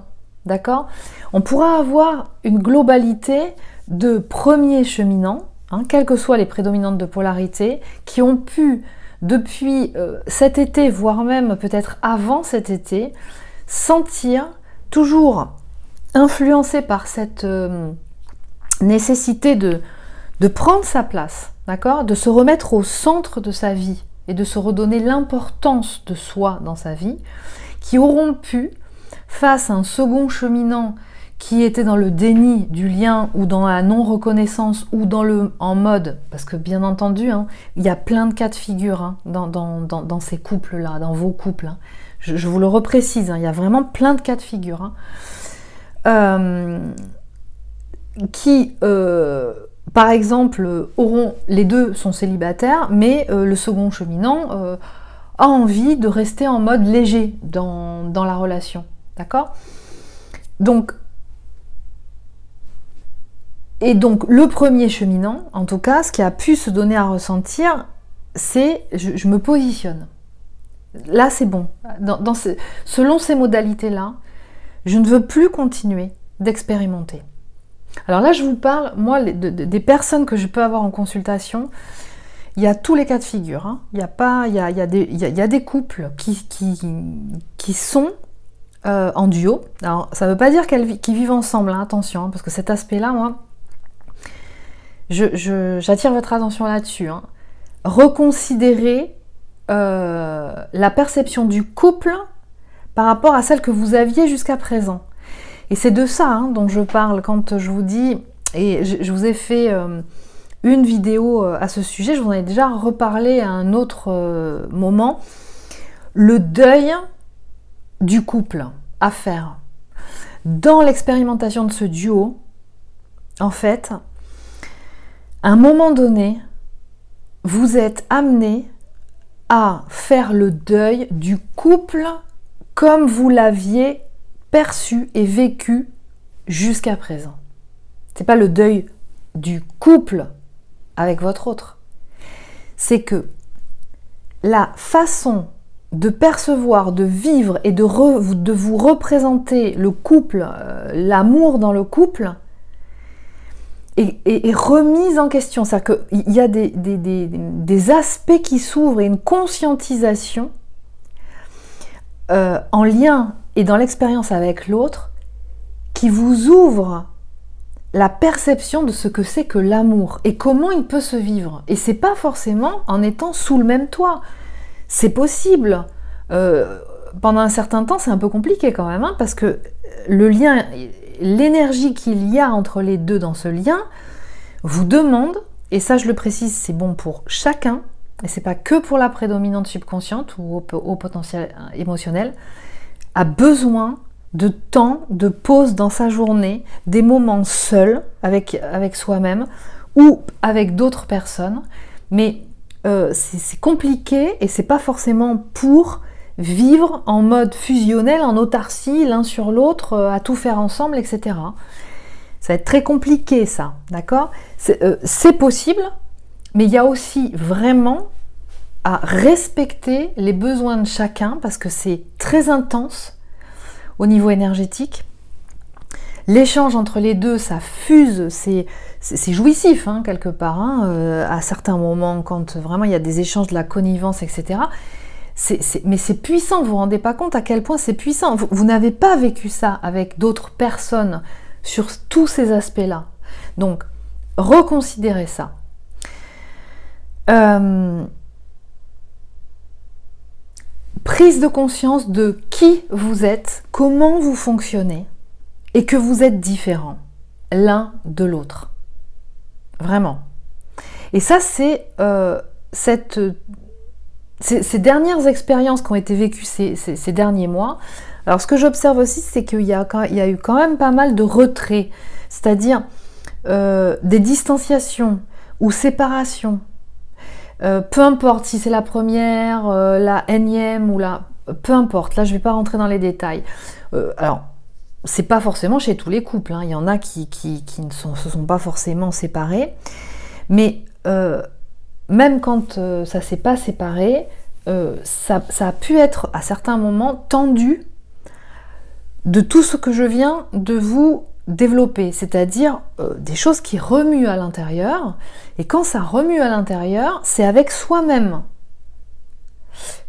d'accord ? On pourra avoir une globalité de premier cheminant, hein, quelles que soient les prédominantes de polarité, qui ont pu, depuis cet été, voire même peut-être avant cet été, sentir, toujours influencé par cette nécessité de prendre sa place, d'accord ? De se remettre au centre de sa vie et de se redonner l'importance de soi dans sa vie, qui auront pu, face à un second cheminant qui était dans le déni du lien ou dans la non-reconnaissance ou en mode, parce que bien entendu, hein, il y a plein de cas de figure hein, dans ces couples-là, dans vos couples. Hein. Je vous le reprécise, hein, il y a vraiment plein de cas de figure. Hein, qui, par exemple, les deux sont célibataires, mais le second cheminant a envie de rester en mode léger dans la relation. D'accord ? Donc, le premier cheminant, en tout cas, ce qui a pu se donner à ressentir, c'est je me positionne. Là, c'est bon. Selon ces modalités-là, je ne veux plus continuer d'expérimenter. Alors là, je vous parle, moi, des personnes que je peux avoir en consultation. Il y a tous les cas de figure. Hein. Il y a des couples qui sont en duo. Alors, ça ne veut pas dire qu'ils vivent ensemble, hein, attention, hein, parce que cet aspect-là, moi, j'attire votre attention là-dessus. Hein. Reconsidérez la perception du couple par rapport à celle que vous aviez jusqu'à présent. Et c'est de ça hein, dont je parle quand je vous dis, et je vous ai fait une vidéo à ce sujet, je vous en ai déjà reparlé à un autre moment, le deuil du couple à faire. Dans l'expérimentation de ce duo, en fait, à un moment donné, vous êtes amené à faire le deuil du couple comme vous l'aviez perçu et vécu jusqu'à présent. C'est pas le deuil du couple avec votre autre. C'est que la façon de percevoir, de vivre et de vous représenter le couple, l'amour dans le couple, est remise en question. C'est-à-dire qu'il y a des aspects qui s'ouvrent et une conscientisation en lien et dans l'expérience avec l'autre qui vous ouvre la perception de ce que c'est que l'amour et comment il peut se vivre. Et c'est pas forcément en étant sous le même toit. C'est possible. Pendant un certain temps, c'est un peu compliqué quand même, hein, parce que le lien, l'énergie qu'il y a entre les deux dans ce lien vous demande, et ça je le précise, c'est bon pour chacun, et c'est pas que pour la prédominante subconsciente ou au potentiel émotionnel, a besoin de temps, de pause dans sa journée, des moments seuls avec soi-même ou avec d'autres personnes, mais c'est compliqué et c'est pas forcément pour vivre en mode fusionnel, en autarcie, l'un sur l'autre, à tout faire ensemble, etc. Ça va être très compliqué ça, d'accord ? C'est possible, mais il y a aussi vraiment à respecter les besoins de chacun parce que c'est très intense au niveau énergétique. L'échange entre les deux, ça fuse, c'est jouissif hein, quelque part, hein, à certains moments quand vraiment il y a des échanges, de la connivence, etc. Mais c'est puissant, vous vous rendez pas compte à quel point c'est puissant. Vous n'avez pas vécu ça avec d'autres personnes sur tous ces aspects-là. Donc, reconsidérez ça. Prise de conscience de qui vous êtes, comment vous fonctionnez et que vous êtes différents l'un de l'autre. Vraiment. Et ça, c'est ces dernières expériences qui ont été vécues ces derniers mois. Alors, ce que j'observe aussi, c'est qu'il y a eu quand même pas mal de retraits, c'est-à-dire des distanciations ou séparations. Peu importe si c'est la première, la énième ou la... Peu importe, là je ne vais pas rentrer dans les détails. Alors, c'est pas forcément chez tous les couples, hein. Il y en a qui ne se sont pas forcément séparés, mais même quand ça s'est pas séparé, ça a pu être à certains moments tendu de tout ce que je viens de vous développer, c'est-à-dire des choses qui remuent à l'intérieur, et quand ça remue à l'intérieur, c'est avec soi-même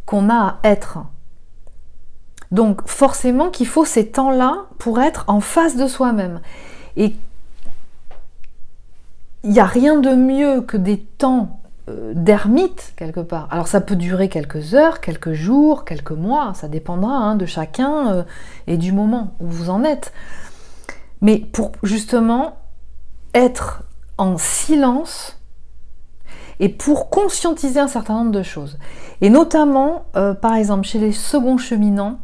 qu'on a à être. Donc forcément qu'il faut ces temps-là pour être en face de soi-même. Et il n'y a rien de mieux que des temps d'ermite quelque part. Alors ça peut durer quelques heures, quelques jours, quelques mois, ça dépendra hein, de chacun et du moment où vous en êtes. Mais pour justement être en silence et pour conscientiser un certain nombre de choses. Et notamment, par exemple, chez les seconds cheminants,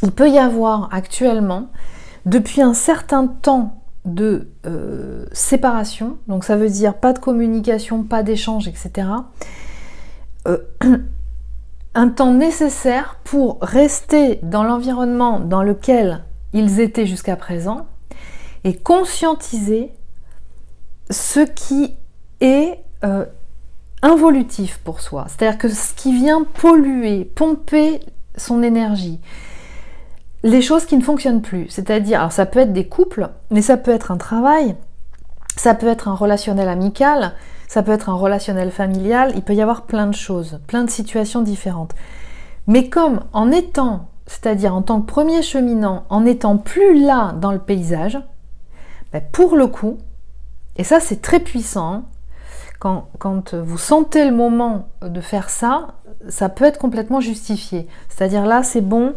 il peut y avoir actuellement, depuis un certain temps de séparation, donc ça veut dire pas de communication, pas d'échange, etc., un temps nécessaire pour rester dans l'environnement dans lequel ils étaient jusqu'à présent et conscientiser ce qui est involutif pour soi, c'est-à-dire que ce qui vient polluer, pomper son énergie, les choses qui ne fonctionnent plus. C'est-à-dire, alors ça peut être des couples, mais ça peut être un travail, ça peut être un relationnel amical, ça peut être un relationnel familial, il peut y avoir plein de choses, plein de situations différentes. Mais comme en étant, c'est-à-dire en tant que premier cheminant, en n'étant plus là dans le paysage, ben pour le coup, et ça c'est très puissant, quand vous sentez le moment de faire ça, ça peut être complètement justifié. C'est-à-dire là c'est bon,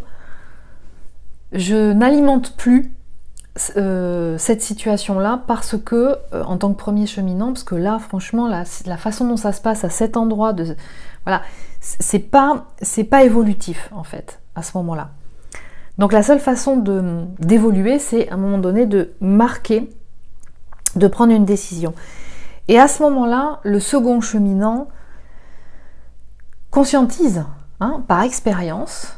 je n'alimente plus cette situation-là parce que, en tant que premier cheminant, parce que là, franchement, la façon dont ça se passe à cet endroit, voilà, c'est pas évolutif, en fait, à ce moment-là. Donc la seule façon d'évoluer, c'est à un moment donné de marquer, de prendre une décision. Et à ce moment-là, le second cheminant conscientise, par expérience,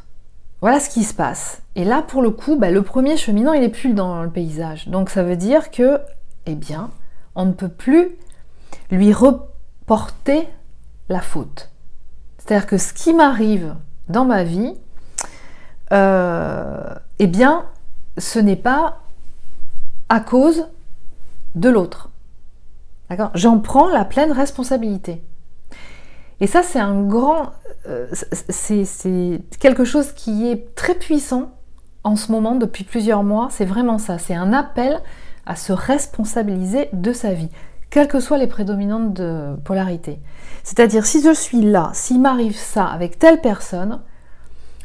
voilà ce qui se passe. Et là, pour le coup, le premier cheminant, il n'est plus dans le paysage. Donc ça veut dire que, eh bien, on ne peut plus lui reporter la faute. C'est-à-dire que ce qui m'arrive dans ma vie, eh bien, ce n'est pas à cause de l'autre. D'accord ? J'en prends la pleine responsabilité. Et ça, c'est un grand... c'est quelque chose qui est très puissant en ce moment, depuis plusieurs mois. C'est vraiment ça. C'est un appel à se responsabiliser de sa vie, quelles que soient les prédominantes de polarité. C'est-à-dire, si je suis là, s'il m'arrive ça avec telle personne,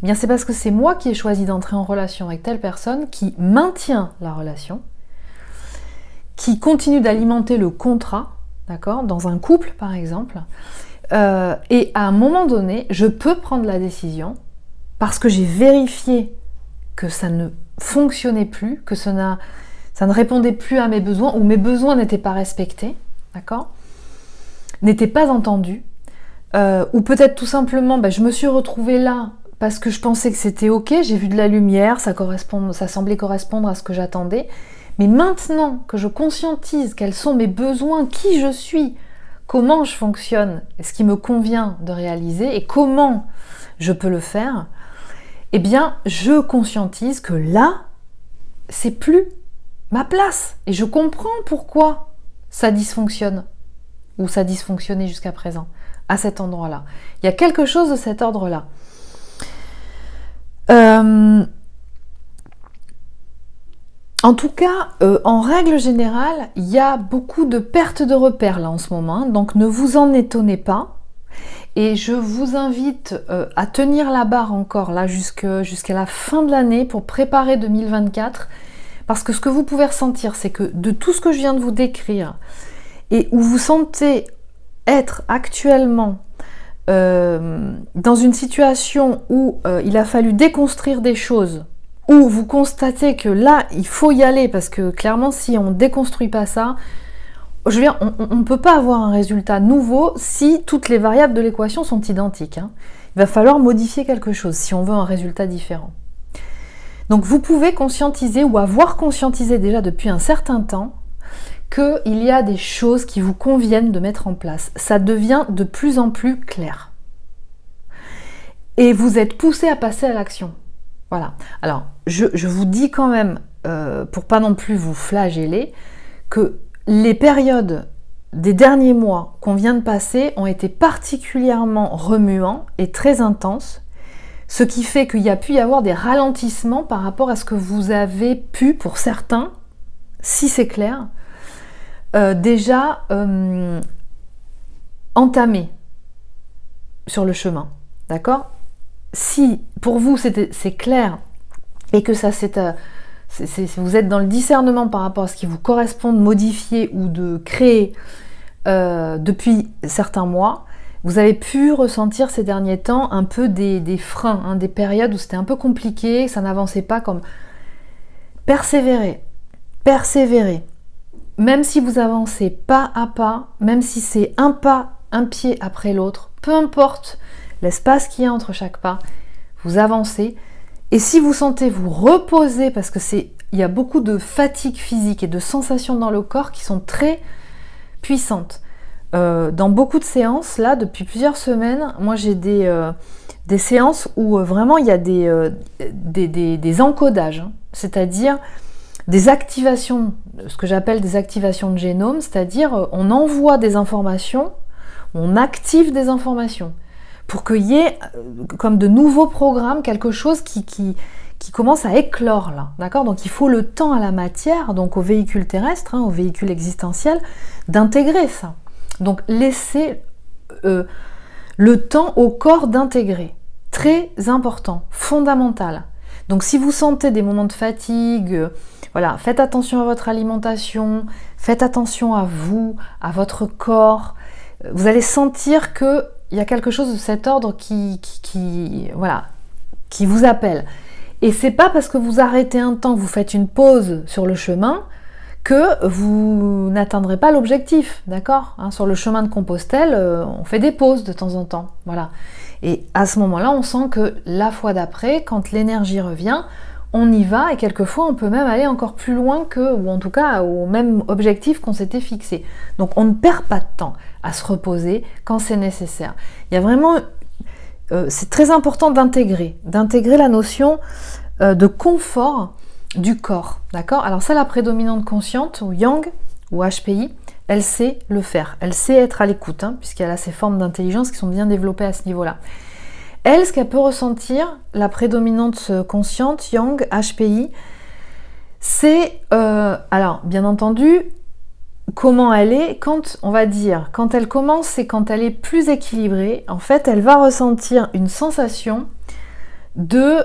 eh bien c'est parce que c'est moi qui ai choisi d'entrer en relation avec telle personne, qui maintient la relation, qui continue d'alimenter le contrat, d'accord, dans un couple par exemple. Et à un moment donné, je peux prendre la décision, parce que j'ai vérifié que ça ne fonctionnait plus, que ça ne répondait plus à mes besoins, ou mes besoins n'étaient pas respectés, d'accord, n'étaient pas entendus, ou peut-être tout simplement, je me suis retrouvée là parce que je pensais que c'était ok, j'ai vu de la lumière, ça semblait correspondre à ce que j'attendais, mais maintenant que je conscientise quels sont mes besoins, qui je suis, comment je fonctionne, ce qui me convient de réaliser et comment je peux le faire, eh bien, je conscientise que là, c'est plus ma place. Et je comprends pourquoi ça dysfonctionne, ou ça dysfonctionnait jusqu'à présent, à cet endroit-là. Il y a quelque chose de cet ordre-là. En tout cas, en règle générale, il y a beaucoup de pertes de repères là en ce moment, donc ne vous en étonnez pas. Et je vous invite à tenir la barre encore là jusqu'à la fin de l'année pour préparer 2024, parce que ce que vous pouvez ressentir, c'est que de tout ce que je viens de vous décrire, et où vous sentez être actuellement dans une situation où il a fallu déconstruire des choses, où vous constatez que là, il faut y aller, parce que clairement, si on ne déconstruit pas ça, je veux dire, on ne peut pas avoir un résultat nouveau si toutes les variables de l'équation sont identiques. Il va falloir modifier quelque chose si on veut un résultat différent. Donc vous pouvez conscientiser ou avoir conscientisé déjà depuis un certain temps qu'il y a des choses qui vous conviennent de mettre en place. Ça devient de plus en plus clair. Et vous êtes poussé à passer à l'action. Voilà. Alors, je vous dis quand même, pour pas non plus vous flageller, que les périodes des derniers mois qu'on vient de passer ont été particulièrement remuants et très intenses, ce qui fait qu'il y a pu y avoir des ralentissements par rapport à ce que vous avez pu, pour certains, si c'est clair, déjà entamer sur le chemin, d'accord ? Si pour vous c'est clair et que ça vous êtes dans le discernement par rapport à ce qui vous correspond de modifier ou de créer depuis certains mois, vous avez pu ressentir ces derniers temps un peu des freins, des périodes où c'était un peu compliqué, ça n'avançait pas comme... Persévérez, même si vous avancez pas à pas, même si c'est un pas, un pied après l'autre, peu importe l'espace qu'il y a entre chaque pas, vous avancez. Et si vous sentez vous reposer, parce que il y a beaucoup de fatigue physique et de sensations dans le corps qui sont très puissantes. dans beaucoup de séances, là, depuis plusieurs semaines, moi j'ai des séances où vraiment il y a des encodages, hein, c'est-à-dire des activations, ce que j'appelle des activations de génome, c'est-à-dire on envoie des informations, on active des informations pour qu'il y ait comme de nouveaux programmes, quelque chose qui commence à éclore là, d'accord? Donc il faut le temps à la matière, donc au véhicule terrestre, hein, au véhicule existentiel, d'intégrer ça. Donc laissez le temps au corps d'intégrer. Très important, fondamental. Donc si vous sentez des moments de fatigue, voilà, faites attention à votre alimentation, faites attention à vous, à votre corps. Vous allez sentir qu'il y a quelque chose de cet ordre qui vous appelle. Et c'est pas parce que vous arrêtez un temps, que vous faites une pause sur le chemin, que vous n'atteindrez pas l'objectif, d'accord, hein, sur le chemin de Compostelle, on fait des pauses de temps en temps, voilà. Et à ce moment-là, on sent que la fois d'après, quand l'énergie revient, on y va et quelquefois on peut même aller encore plus loin que, ou en tout cas au même objectif qu'on s'était fixé. Donc on ne perd pas de temps à se reposer quand c'est nécessaire. Il y a vraiment, c'est très important d'intégrer la notion de confort du corps, d'accord? Alors ça, la prédominante consciente, ou Yang, ou HPI, elle sait le faire, elle sait être à l'écoute, hein, puisqu'elle a ces formes d'intelligence qui sont bien développées à ce niveau-là. Elle, ce qu'elle peut ressentir, la prédominante consciente, Yang, HPI, c'est, alors bien entendu, comment elle est, quand, on va dire, quand elle commence, c'est quand elle est plus équilibrée, en fait, elle va ressentir une sensation de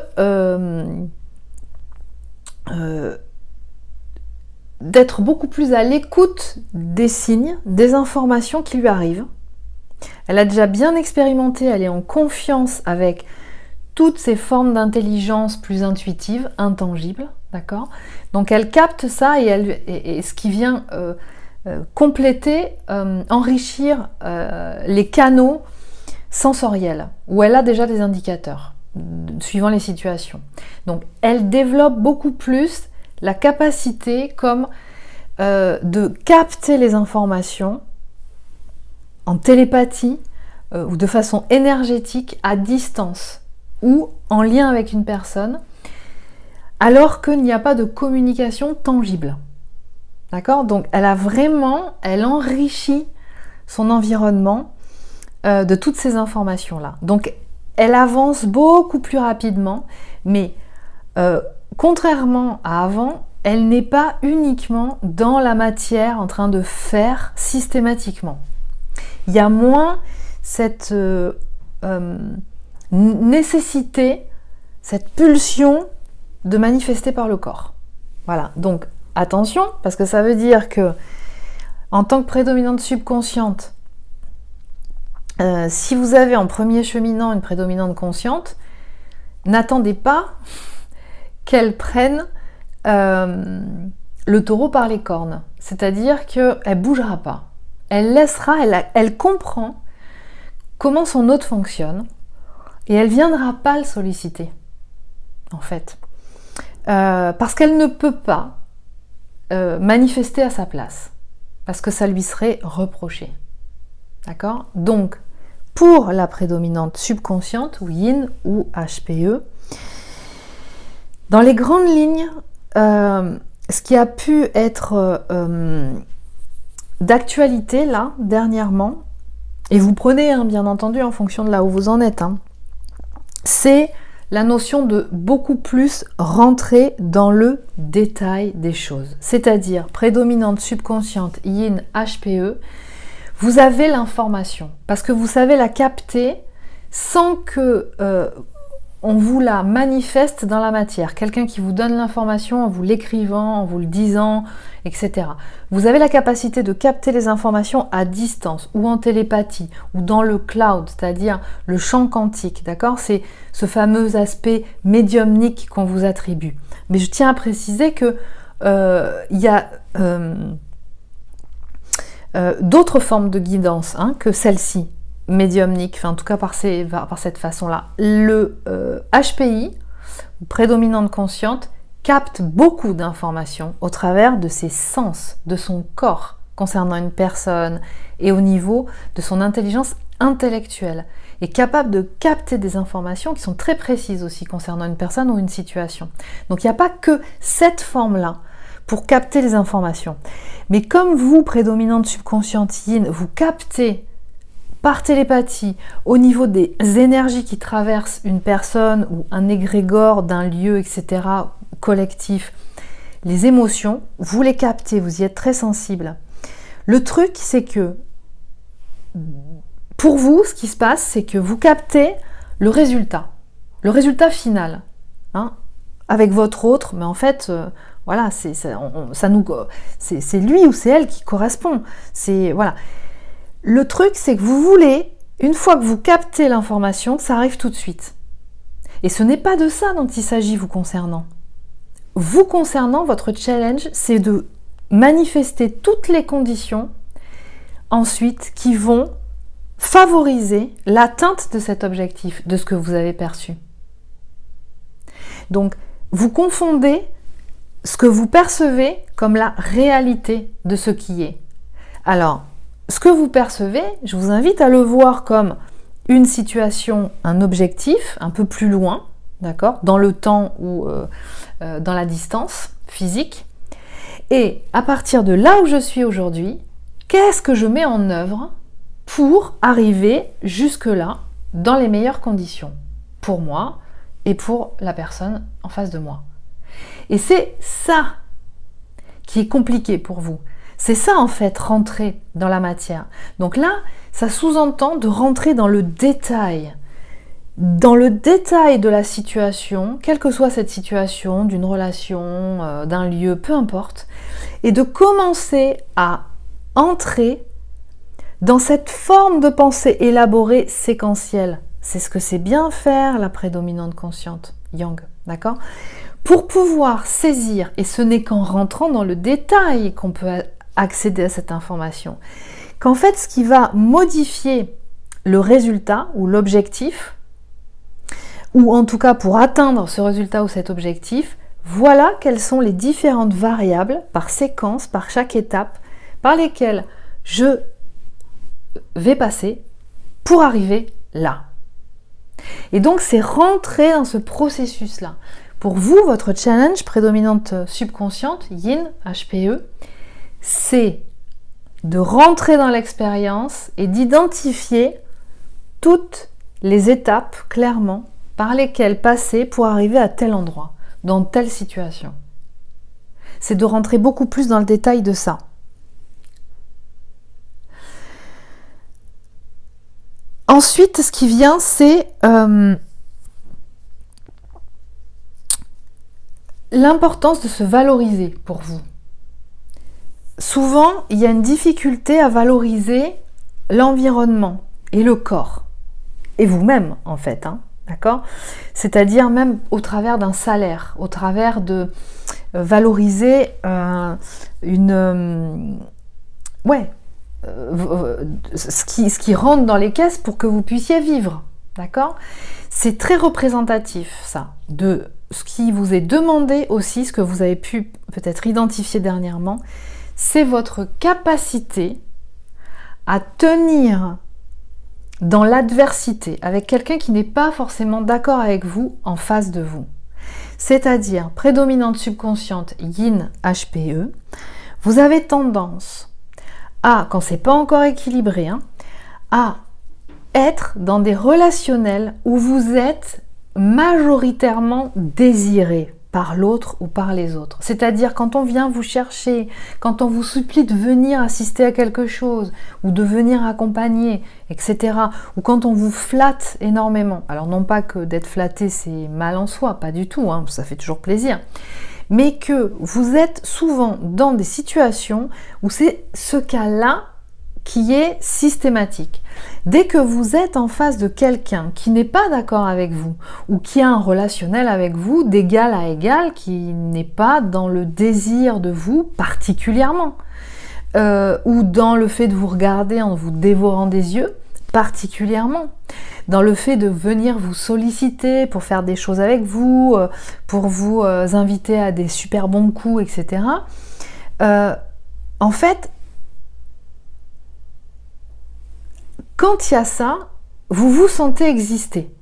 d'être beaucoup plus à l'écoute des signes, des informations qui lui arrivent. Elle a déjà bien expérimenté, elle est en confiance avec toutes ces formes d'intelligence plus intuitives, intangibles, d'accord? Donc elle capte ça et ce qui vient compléter, enrichir les canaux sensoriels, où elle a déjà des indicateurs, suivant les situations. Donc elle développe beaucoup plus la capacité comme de capter les informations en télépathie ou de façon énergétique à distance ou en lien avec une personne, alors qu'il n'y a pas de communication tangible. D'accord? Donc elle enrichit son environnement de toutes ces informations-là. Donc elle avance beaucoup plus rapidement, mais contrairement à avant, elle n'est pas uniquement dans la matière en train de faire systématiquement. Il y a moins cette nécessité, cette pulsion de manifester par le corps. Voilà, donc attention, parce que ça veut dire que en tant que prédominante subconsciente, si vous avez en premier cheminant une prédominante consciente, n'attendez pas qu'elle prenne le taureau par les cornes. C'est-à-dire qu'elle ne bougera pas. Elle laissera, elle comprend comment son hôte fonctionne et elle ne viendra pas le solliciter, en fait. Parce qu'elle ne peut pas manifester à sa place. Parce que ça lui serait reproché. D'accord? Donc, pour la prédominante subconsciente, ou Yin, ou HPE, dans les grandes lignes, ce qui a pu être d'actualité, là, dernièrement, et vous prenez, hein, bien entendu, en fonction de là où vous en êtes, hein, c'est la notion de beaucoup plus rentrer dans le détail des choses. C'est-à-dire, prédominante subconsciente, Yin, HPE, vous avez l'information, parce que vous savez la capter sans que on vous la manifeste dans la matière. Quelqu'un qui vous donne l'information en vous l'écrivant, en vous le disant, etc. Vous avez la capacité de capter les informations à distance, ou en télépathie, ou dans le cloud, c'est-à-dire le champ quantique, d'accord? C'est ce fameux aspect médiumnique qu'on vous attribue. Mais je tiens à préciser que il y a d'autres formes de guidance, hein, que celle-ci, médiumnique, enfin en tout cas par cette façon-là. Le HPI, prédominante consciente, capte beaucoup d'informations au travers de ses sens, de son corps concernant une personne et au niveau de son intelligence intellectuelle, est capable de capter des informations qui sont très précises aussi concernant une personne ou une situation. Donc il n'y a pas que cette forme-là pour capter les informations. Mais comme vous, prédominante subconsciente yin, vous captez par télépathie, au niveau des énergies qui traversent une personne ou un égrégore d'un lieu, etc., collectif, les émotions, vous les captez, vous y êtes très sensible. Le truc, c'est que pour vous, ce qui se passe, c'est que vous captez le résultat final, hein, avec votre autre, mais en fait, voilà, c'est lui ou c'est elle qui correspond. Voilà. Le truc, c'est que vous voulez, une fois que vous captez l'information, que ça arrive tout de suite. Et ce n'est pas de ça dont il s'agit vous concernant. Vous concernant, votre challenge, c'est de manifester toutes les conditions ensuite qui vont favoriser l'atteinte de cet objectif, de ce que vous avez perçu. Donc, vous confondez ce que vous percevez comme la réalité de ce qui est. Alors, ce que vous percevez, je vous invite à le voir comme une situation, un objectif, un peu plus loin, d'accord, dans le temps ou dans la distance physique. Et à partir de là où je suis aujourd'hui, qu'est-ce que je mets en œuvre pour arriver jusque-là dans les meilleures conditions pour moi et pour la personne en face de moi. Et c'est ça qui est compliqué pour vous. C'est ça en fait, rentrer dans la matière. Donc là, ça sous-entend de rentrer dans le détail de la situation, quelle que soit cette situation, d'une relation, d'un lieu, peu importe, et de commencer à entrer dans cette forme de pensée élaborée séquentielle. C'est ce que c'est bien faire la prédominante consciente, Yang, d'accord ? Pour pouvoir saisir, et ce n'est qu'en rentrant dans le détail qu'on peut accéder à cette information, qu'en fait ce qui va modifier le résultat ou l'objectif, ou en tout cas pour atteindre ce résultat ou cet objectif, voilà quelles sont les différentes variables par séquence, par chaque étape, par lesquelles je vais passer pour arriver là. Et donc c'est rentrer dans ce processus-là. Pour vous, votre challenge prédominante subconsciente, Yin, HPE, c'est de rentrer dans l'expérience et d'identifier toutes les étapes clairement par lesquelles passer pour arriver à tel endroit, dans telle situation. C'est de rentrer beaucoup plus dans le détail de ça. Ensuite, ce qui vient, c'est l'importance de se valoriser pour vous. Souvent, il y a une difficulté à valoriser l'environnement et le corps. Et vous-même, en fait, hein, d'accord ? C'est-à-dire même au travers d'un salaire, au travers de valoriser ce qui rentre dans les caisses pour que vous puissiez vivre, d'accord ? C'est très représentatif, ça, de ce qui vous est demandé aussi, ce que vous avez pu peut-être identifier dernièrement, c'est votre capacité à tenir dans l'adversité avec quelqu'un qui n'est pas forcément d'accord avec vous en face de vous. C'est-à-dire, prédominante subconsciente Yin HPE, vous avez tendance à, quand c'est pas encore équilibré, à être dans des relationnels où vous êtes majoritairement désiré par l'autre ou par les autres. C'est-à-dire quand on vient vous chercher, quand on vous supplie de venir assister à quelque chose ou de venir accompagner, etc. Ou quand on vous flatte énormément. Alors non pas que d'être flatté c'est mal en soi, pas du tout, hein, ça fait toujours plaisir. Mais que vous êtes souvent dans des situations où c'est ce cas-là qui est systématique. Dès que vous êtes en face de quelqu'un qui n'est pas d'accord avec vous ou qui a un relationnel avec vous d'égal à égal, qui n'est pas dans le désir de vous particulièrement, ou dans le fait de vous regarder en vous dévorant des yeux particulièrement, dans le fait de venir vous solliciter pour faire des choses avec vous, pour vous inviter à des super bons coups, etc. En fait, quand il y a ça, vous vous sentez exister.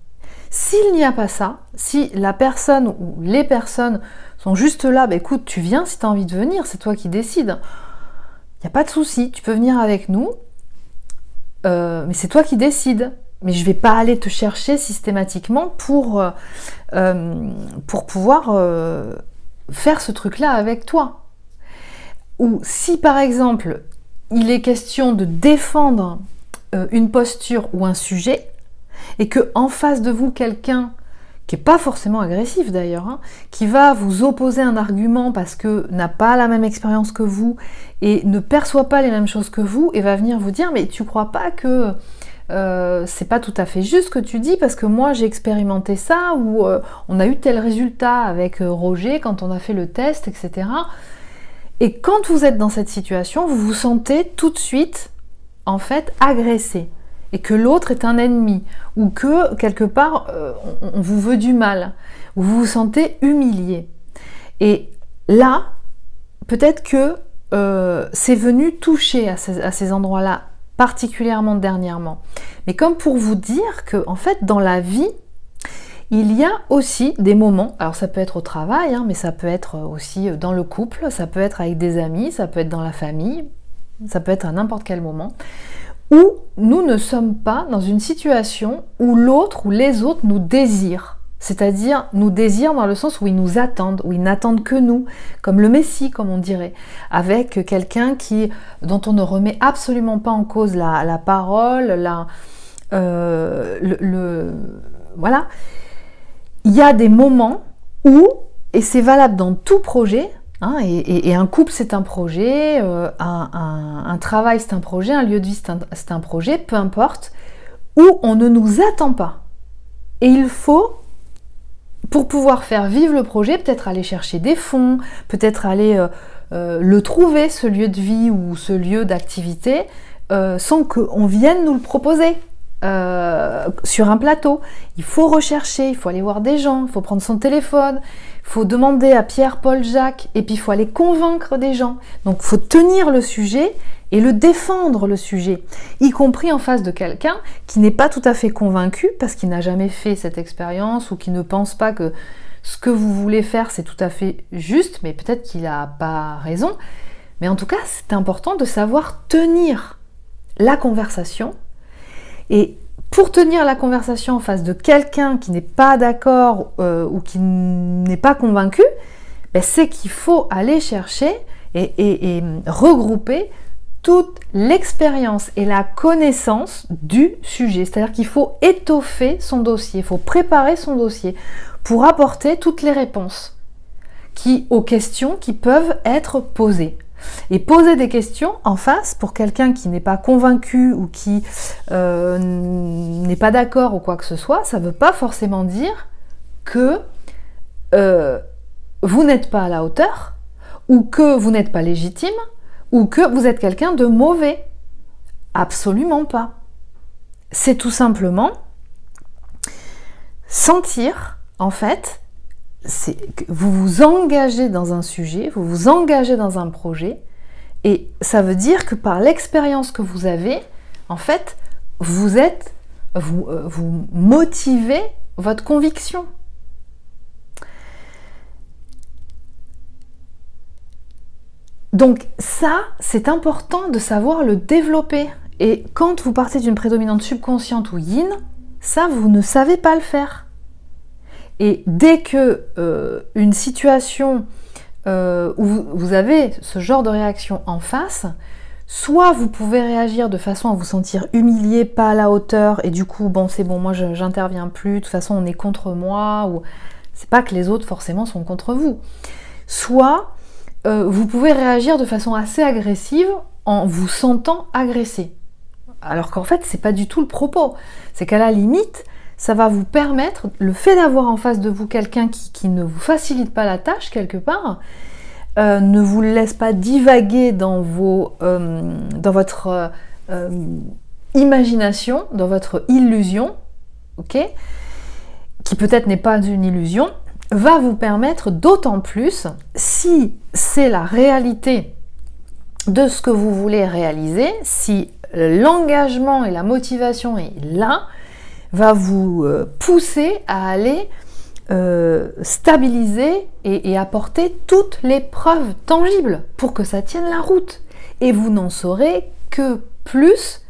S'il n'y a pas ça, si la personne ou les personnes sont juste là, bah écoute, tu viens si tu as envie de venir, c'est toi qui décides. Il n'y a pas de souci, tu peux venir avec nous, mais c'est toi qui décides. Mais je ne vais pas aller te chercher systématiquement pour pouvoir faire ce truc-là avec toi. Ou si par exemple, il est question de défendre une posture ou un sujet, et que en face de vous, quelqu'un qui n'est pas forcément agressif d'ailleurs, hein, qui va vous opposer un argument parce que n'a pas la même expérience que vous et ne perçoit pas les mêmes choses que vous, et va venir vous dire mais tu crois pas que c'est pas tout à fait juste ce que tu dis parce que moi j'ai expérimenté ça, ou on a eu tel résultat avec Roger quand on a fait le test, etc. Et quand vous êtes dans cette situation, vous vous sentez tout de suite en fait agressé, et que l'autre est un ennemi, ou que quelque part on vous veut du mal, ou vous vous sentez humilié. Et là, peut-être que c'est venu toucher à ces endroits-là, particulièrement dernièrement. Mais comme pour vous dire que, en fait, dans la vie, il y a aussi des moments, alors ça peut être au travail, hein, mais ça peut être aussi dans le couple, ça peut être avec des amis, ça peut être dans la famille, ça peut être à n'importe quel moment, où nous ne sommes pas dans une situation où l'autre ou les autres nous désirent. C'est-à-dire nous désirent dans le sens où ils nous attendent, où ils n'attendent que nous, comme le Messie, comme on dirait, avec quelqu'un dont on ne remet absolument pas en cause la parole, voilà. Il y a des moments où, et c'est valable dans tout projet, hein, et un couple c'est un projet, un travail c'est un projet, un lieu de vie c'est un projet, peu importe, où on ne nous attend pas. Et il faut, pour pouvoir faire vivre le projet, peut-être aller chercher des fonds, peut-être aller le trouver, ce lieu de vie ou ce lieu d'activité, sans qu'on vienne nous le proposer. Sur un plateau, il faut rechercher, il faut aller voir des gens, il faut prendre son téléphone, il faut demander à Pierre, Paul, Jacques, et puis il faut aller convaincre des gens. Donc il faut tenir le sujet et le défendre, le sujet, y compris en face de quelqu'un qui n'est pas tout à fait convaincu parce qu'il n'a jamais fait cette expérience, ou qui ne pense pas que ce que vous voulez faire c'est tout à fait juste, mais peut-être qu'il n'a pas raison. Mais en tout cas, c'est important de savoir tenir la conversation. Et pour tenir la conversation en face de quelqu'un qui n'est pas d'accord ou qui n'est pas convaincu, ben c'est qu'il faut aller chercher et regrouper toute l'expérience et la connaissance du sujet. C'est-à-dire qu'il faut étoffer son dossier, il faut préparer son dossier pour apporter toutes les réponses aux questions qui peuvent être posées. Et poser des questions en face pour quelqu'un qui n'est pas convaincu ou qui n'est pas d'accord ou quoi que ce soit, ça ne veut pas forcément dire que vous n'êtes pas à la hauteur, ou que vous n'êtes pas légitime, ou que vous êtes quelqu'un de mauvais. Absolument pas. C'est tout simplement sentir, en fait, vous vous engagez dans un sujet, vous vous engagez dans un projet, et ça veut dire que par l'expérience que vous avez, en fait, vous motivez votre conviction. Donc ça, c'est important de savoir le développer. Et quand vous partez d'une prédominante subconsciente ou yin, ça, vous ne savez pas le faire. Et dès que une situation où vous avez ce genre de réaction en face, soit vous pouvez réagir de façon à vous sentir humilié, pas à la hauteur, et du coup, bon, c'est bon, moi j'interviens plus, de toute façon on est contre moi, ou c'est pas que les autres forcément sont contre vous. Soit vous pouvez réagir de façon assez agressive en vous sentant agressé. Alors qu'en fait, c'est pas du tout le propos. C'est qu'à la limite, ça va vous permettre, le fait d'avoir en face de vous quelqu'un qui ne vous facilite pas la tâche quelque part, ne vous laisse pas divaguer dans votre imagination, dans votre illusion, ok, qui peut-être n'est pas une illusion, va vous permettre d'autant plus, si c'est la réalité de ce que vous voulez réaliser, si l'engagement et la motivation est là, va vous pousser à aller stabiliser et apporter toutes les preuves tangibles pour que ça tienne la route. Et vous n'en saurez que plus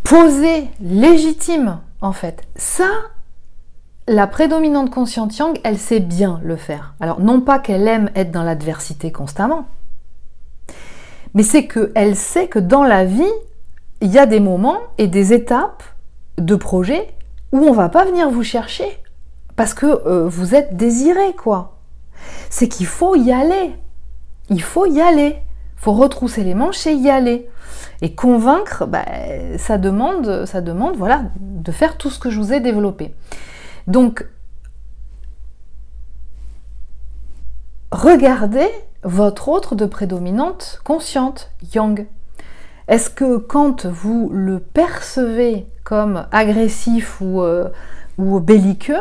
posé, légitime en fait. Ça, la prédominante consciente yang, elle sait bien le faire. Alors non pas qu'elle aime être dans l'adversité constamment, mais c'est qu'elle sait que dans la vie, il y a des moments et des étapes de projet où on va pas venir vous chercher parce que vous êtes désiré, quoi. C'est qu'il faut y aller. Il faut y aller. Il faut retrousser les manches et y aller. Et convaincre, ça demande voilà, de faire tout ce que je vous ai développé. Donc, regardez votre autre de prédominante consciente, yang. Est-ce que quand vous le percevez comme agressif ou belliqueux,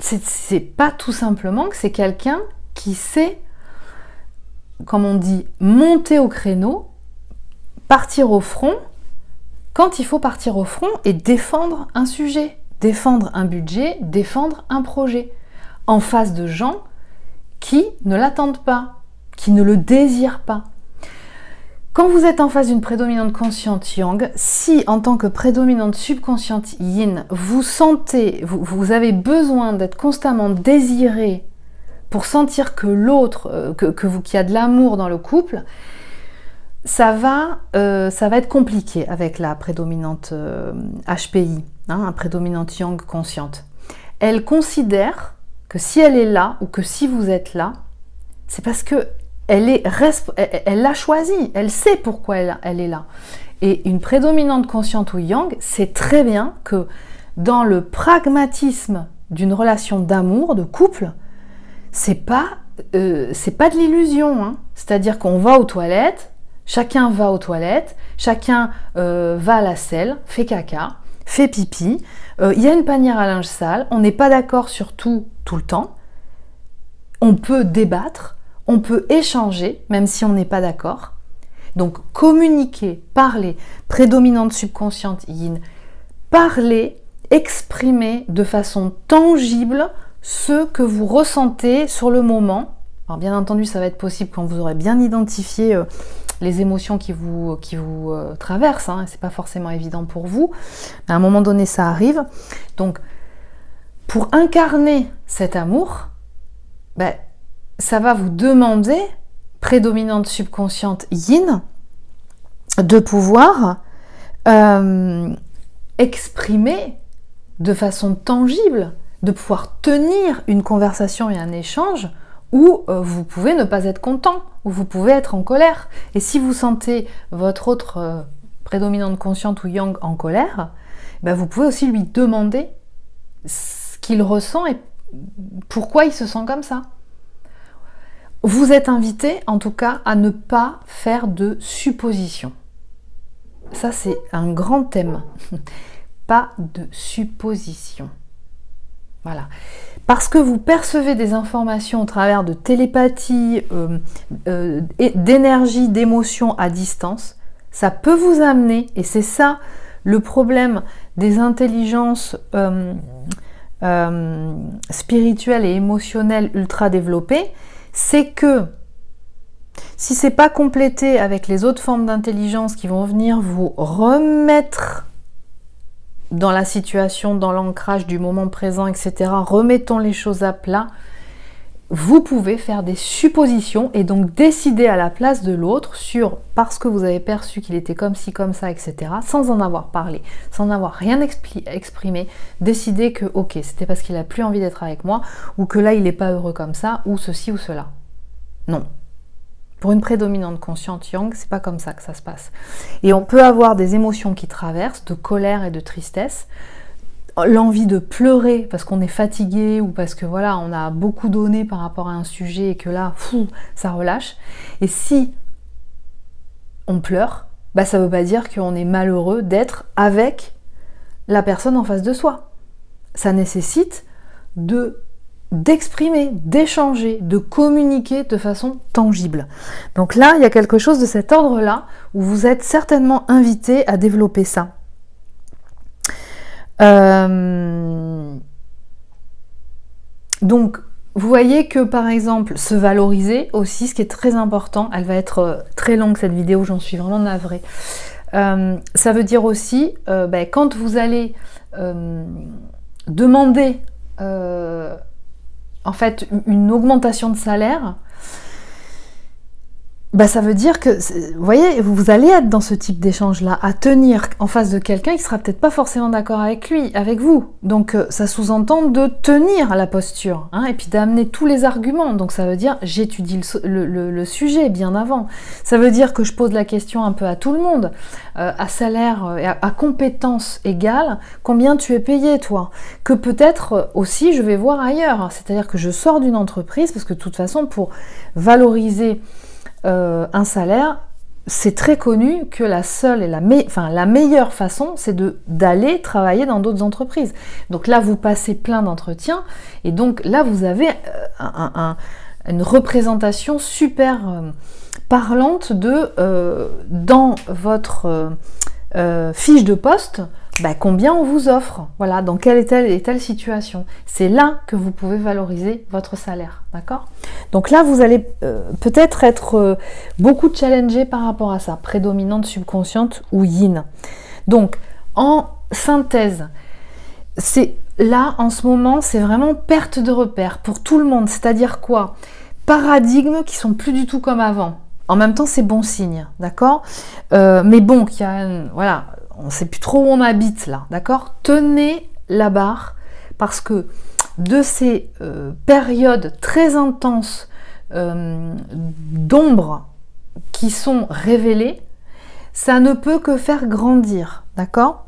c'est pas tout simplement que c'est quelqu'un qui sait, comme on dit, monter au créneau, partir au front, quand il faut partir au front et défendre un sujet, défendre un budget, défendre un projet, en face de gens qui ne l'attendent pas, qui ne le désirent pas. Quand vous êtes en face d'une prédominante consciente yang, si en tant que prédominante subconsciente yin, vous sentez, vous avez besoin d'être constamment désiré pour sentir que l'autre, qu'il y a de l'amour dans le couple, ça va être compliqué avec la prédominante HPI, hein, prédominante yang consciente. Elle considère que si elle est là ou que si vous êtes là, c'est parce que elle l'a choisi, elle sait pourquoi elle est là. Et une prédominante consciente ou yang sait très bien que dans le pragmatisme d'une relation d'amour, de couple, c'est pas de l'illusion. Hein. C'est-à-dire qu'on va aux toilettes, chacun va aux toilettes, chacun va à la selle, fait caca, fait pipi, il y a une panière à linge sale, on n'est pas d'accord sur tout le temps, on peut débattre, on peut échanger, même si on n'est pas d'accord. Donc, communiquer, parler, prédominante subconsciente yin, parler, exprimer de façon tangible ce que vous ressentez sur le moment. Alors, bien entendu, ça va être possible quand vous aurez bien identifié les émotions qui vous traversent. Hein, c'est pas forcément évident pour vous, mais à un moment donné, ça arrive. Donc, pour incarner cet amour, ça va vous demander, prédominante subconsciente yin, de pouvoir exprimer de façon tangible, de pouvoir tenir une conversation et un échange où vous pouvez ne pas être content, où vous pouvez être en colère. Et si vous sentez votre autre prédominante consciente ou yang en colère, vous pouvez aussi lui demander ce qu'il ressent et pourquoi il se sent comme ça. Vous êtes invité, en tout cas, à ne pas faire de suppositions. Ça, c'est un grand thème. Pas de suppositions. Voilà. Parce que vous percevez des informations au travers de télépathie, d'énergie, d'émotion à distance, ça peut vous amener, et c'est ça le problème des intelligences spirituelles et émotionnelles ultra développées, c'est que si c'est pas complété avec les autres formes d'intelligence qui vont venir vous remettre dans la situation, dans l'ancrage du moment présent, etc., remettons les choses à plat, vous pouvez faire des suppositions et donc décider à la place de l'autre sur, parce que vous avez perçu qu'il était comme ci, comme ça, etc., sans en avoir parlé, sans n'avoir rien exprimé, décider que, ok, c'était parce qu'il n'a plus envie d'être avec moi, ou que là, il n'est pas heureux comme ça, ou ceci ou cela. Non. Pour une prédominante consciente yang, c'est pas comme ça que ça se passe. Et on peut avoir des émotions qui traversent, de colère et de tristesse, l'envie de pleurer parce qu'on est fatigué ou parce que voilà, on a beaucoup donné par rapport à un sujet et que là, ça relâche. Et si on pleure, ça veut pas dire qu'on est malheureux d'être avec la personne en face de soi. Ça nécessite de d'exprimer, d'échanger, de communiquer de façon tangible. Donc là, il y a quelque chose de cet ordre-là où vous êtes certainement invité à développer ça. Donc, vous voyez que par exemple, se valoriser aussi, ce qui est très important, elle va être très longue cette vidéo, j'en suis vraiment navrée. Ça veut dire aussi, quand vous allez demander en fait une augmentation de salaire, ça veut dire que, vous voyez, vous allez être dans ce type d'échange-là, à tenir en face de quelqu'un qui sera peut-être pas forcément d'accord avec lui, avec vous. Donc ça sous-entend de tenir la posture, hein, et puis d'amener tous les arguments. Donc ça veut dire, j'étudie le sujet bien avant. Ça veut dire que je pose la question un peu à tout le monde, à salaire, à compétence égale, combien tu es payé toi? Que peut-être aussi je vais voir ailleurs. C'est-à-dire que je sors d'une entreprise, parce que de toute façon, pour valoriser un salaire, c'est très connu que la seule et la meilleure façon, c'est d'aller travailler dans d'autres entreprises. Donc là, vous passez plein d'entretiens, et donc là, vous avez une représentation super parlante dans votre fiche de poste, combien on vous offre, voilà, dans quelle et telle situation. C'est là que vous pouvez valoriser votre salaire, d'accord? Donc là, vous allez peut-être être beaucoup challengé par rapport à ça, prédominante, subconsciente ou yin. Donc, en synthèse, c'est là, en ce moment, c'est vraiment perte de repère pour tout le monde. C'est-à-dire quoi? Paradigmes qui sont plus du tout comme avant. En même temps, c'est bon signe, d'accord? Mais bon, voilà, on ne sait plus trop où on habite là, d'accord? Tenez la barre, parce que de ces périodes très intenses d'ombre qui sont révélées, ça ne peut que faire grandir, d'accord?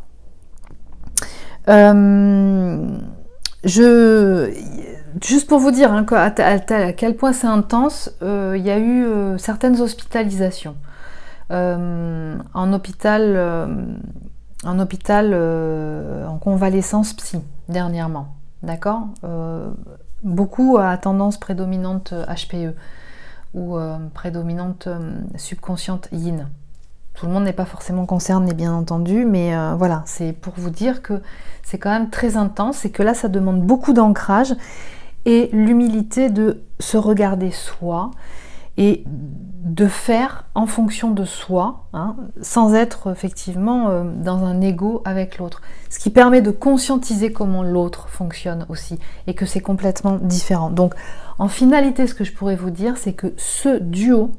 Juste pour vous dire à quel point c'est intense, il y a eu certaines hospitalisations en hôpital, en convalescence psy dernièrement, d'accord? Beaucoup à tendance prédominante HPE ou prédominante subconsciente yin. Tout le monde n'est pas forcément concerné, bien entendu, mais voilà, c'est pour vous dire que c'est quand même très intense et que là, ça demande beaucoup d'ancrage et l'humilité de se regarder soi et de faire en fonction de soi, hein, sans être effectivement dans un ego avec l'autre. Ce qui permet de conscientiser comment l'autre fonctionne aussi et que c'est complètement différent. Donc, en finalité, ce que je pourrais vous dire, c'est que ce duo,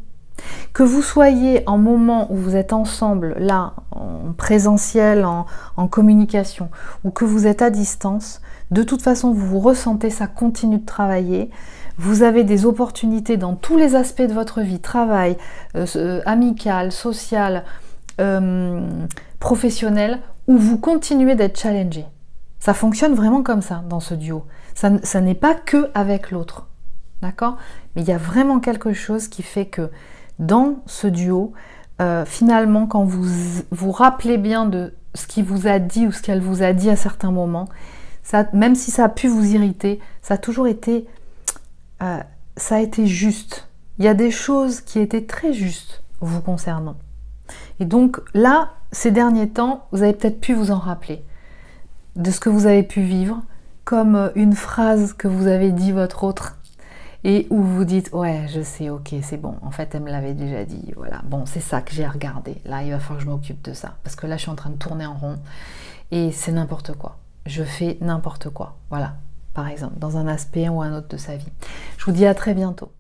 que vous soyez en moment où vous êtes ensemble, là, en présentiel, en communication, ou que vous êtes à distance, de toute façon, vous ressentez, ça continue de travailler. Vous avez des opportunités dans tous les aspects de votre vie, travail, amical, social, professionnel, où vous continuez d'être challengé. Ça fonctionne vraiment comme ça dans ce duo. Ça n'est pas que avec l'autre, d'accord? Mais il y a vraiment quelque chose qui fait que dans ce duo, finalement, quand vous vous rappelez bien de ce qu'il vous a dit ou ce qu'elle vous a dit à certains moments, ça, même si ça a pu vous irriter, ça a toujours été, ça a été juste. Il y a des choses qui étaient très justes vous concernant. Et donc là, ces derniers temps, vous avez peut-être pu vous en rappeler de ce que vous avez pu vivre, comme une phrase que vous avez dit votre autre, et où vous dites, ouais, je sais, ok, c'est bon, en fait, elle me l'avait déjà dit, voilà, bon, c'est ça que j'ai à regarder, là, il va falloir que je m'occupe de ça, parce que là, je suis en train de tourner en rond, et c'est n'importe quoi, je fais n'importe quoi, voilà, par exemple, dans un aspect ou un autre de sa vie. Je vous dis à très bientôt.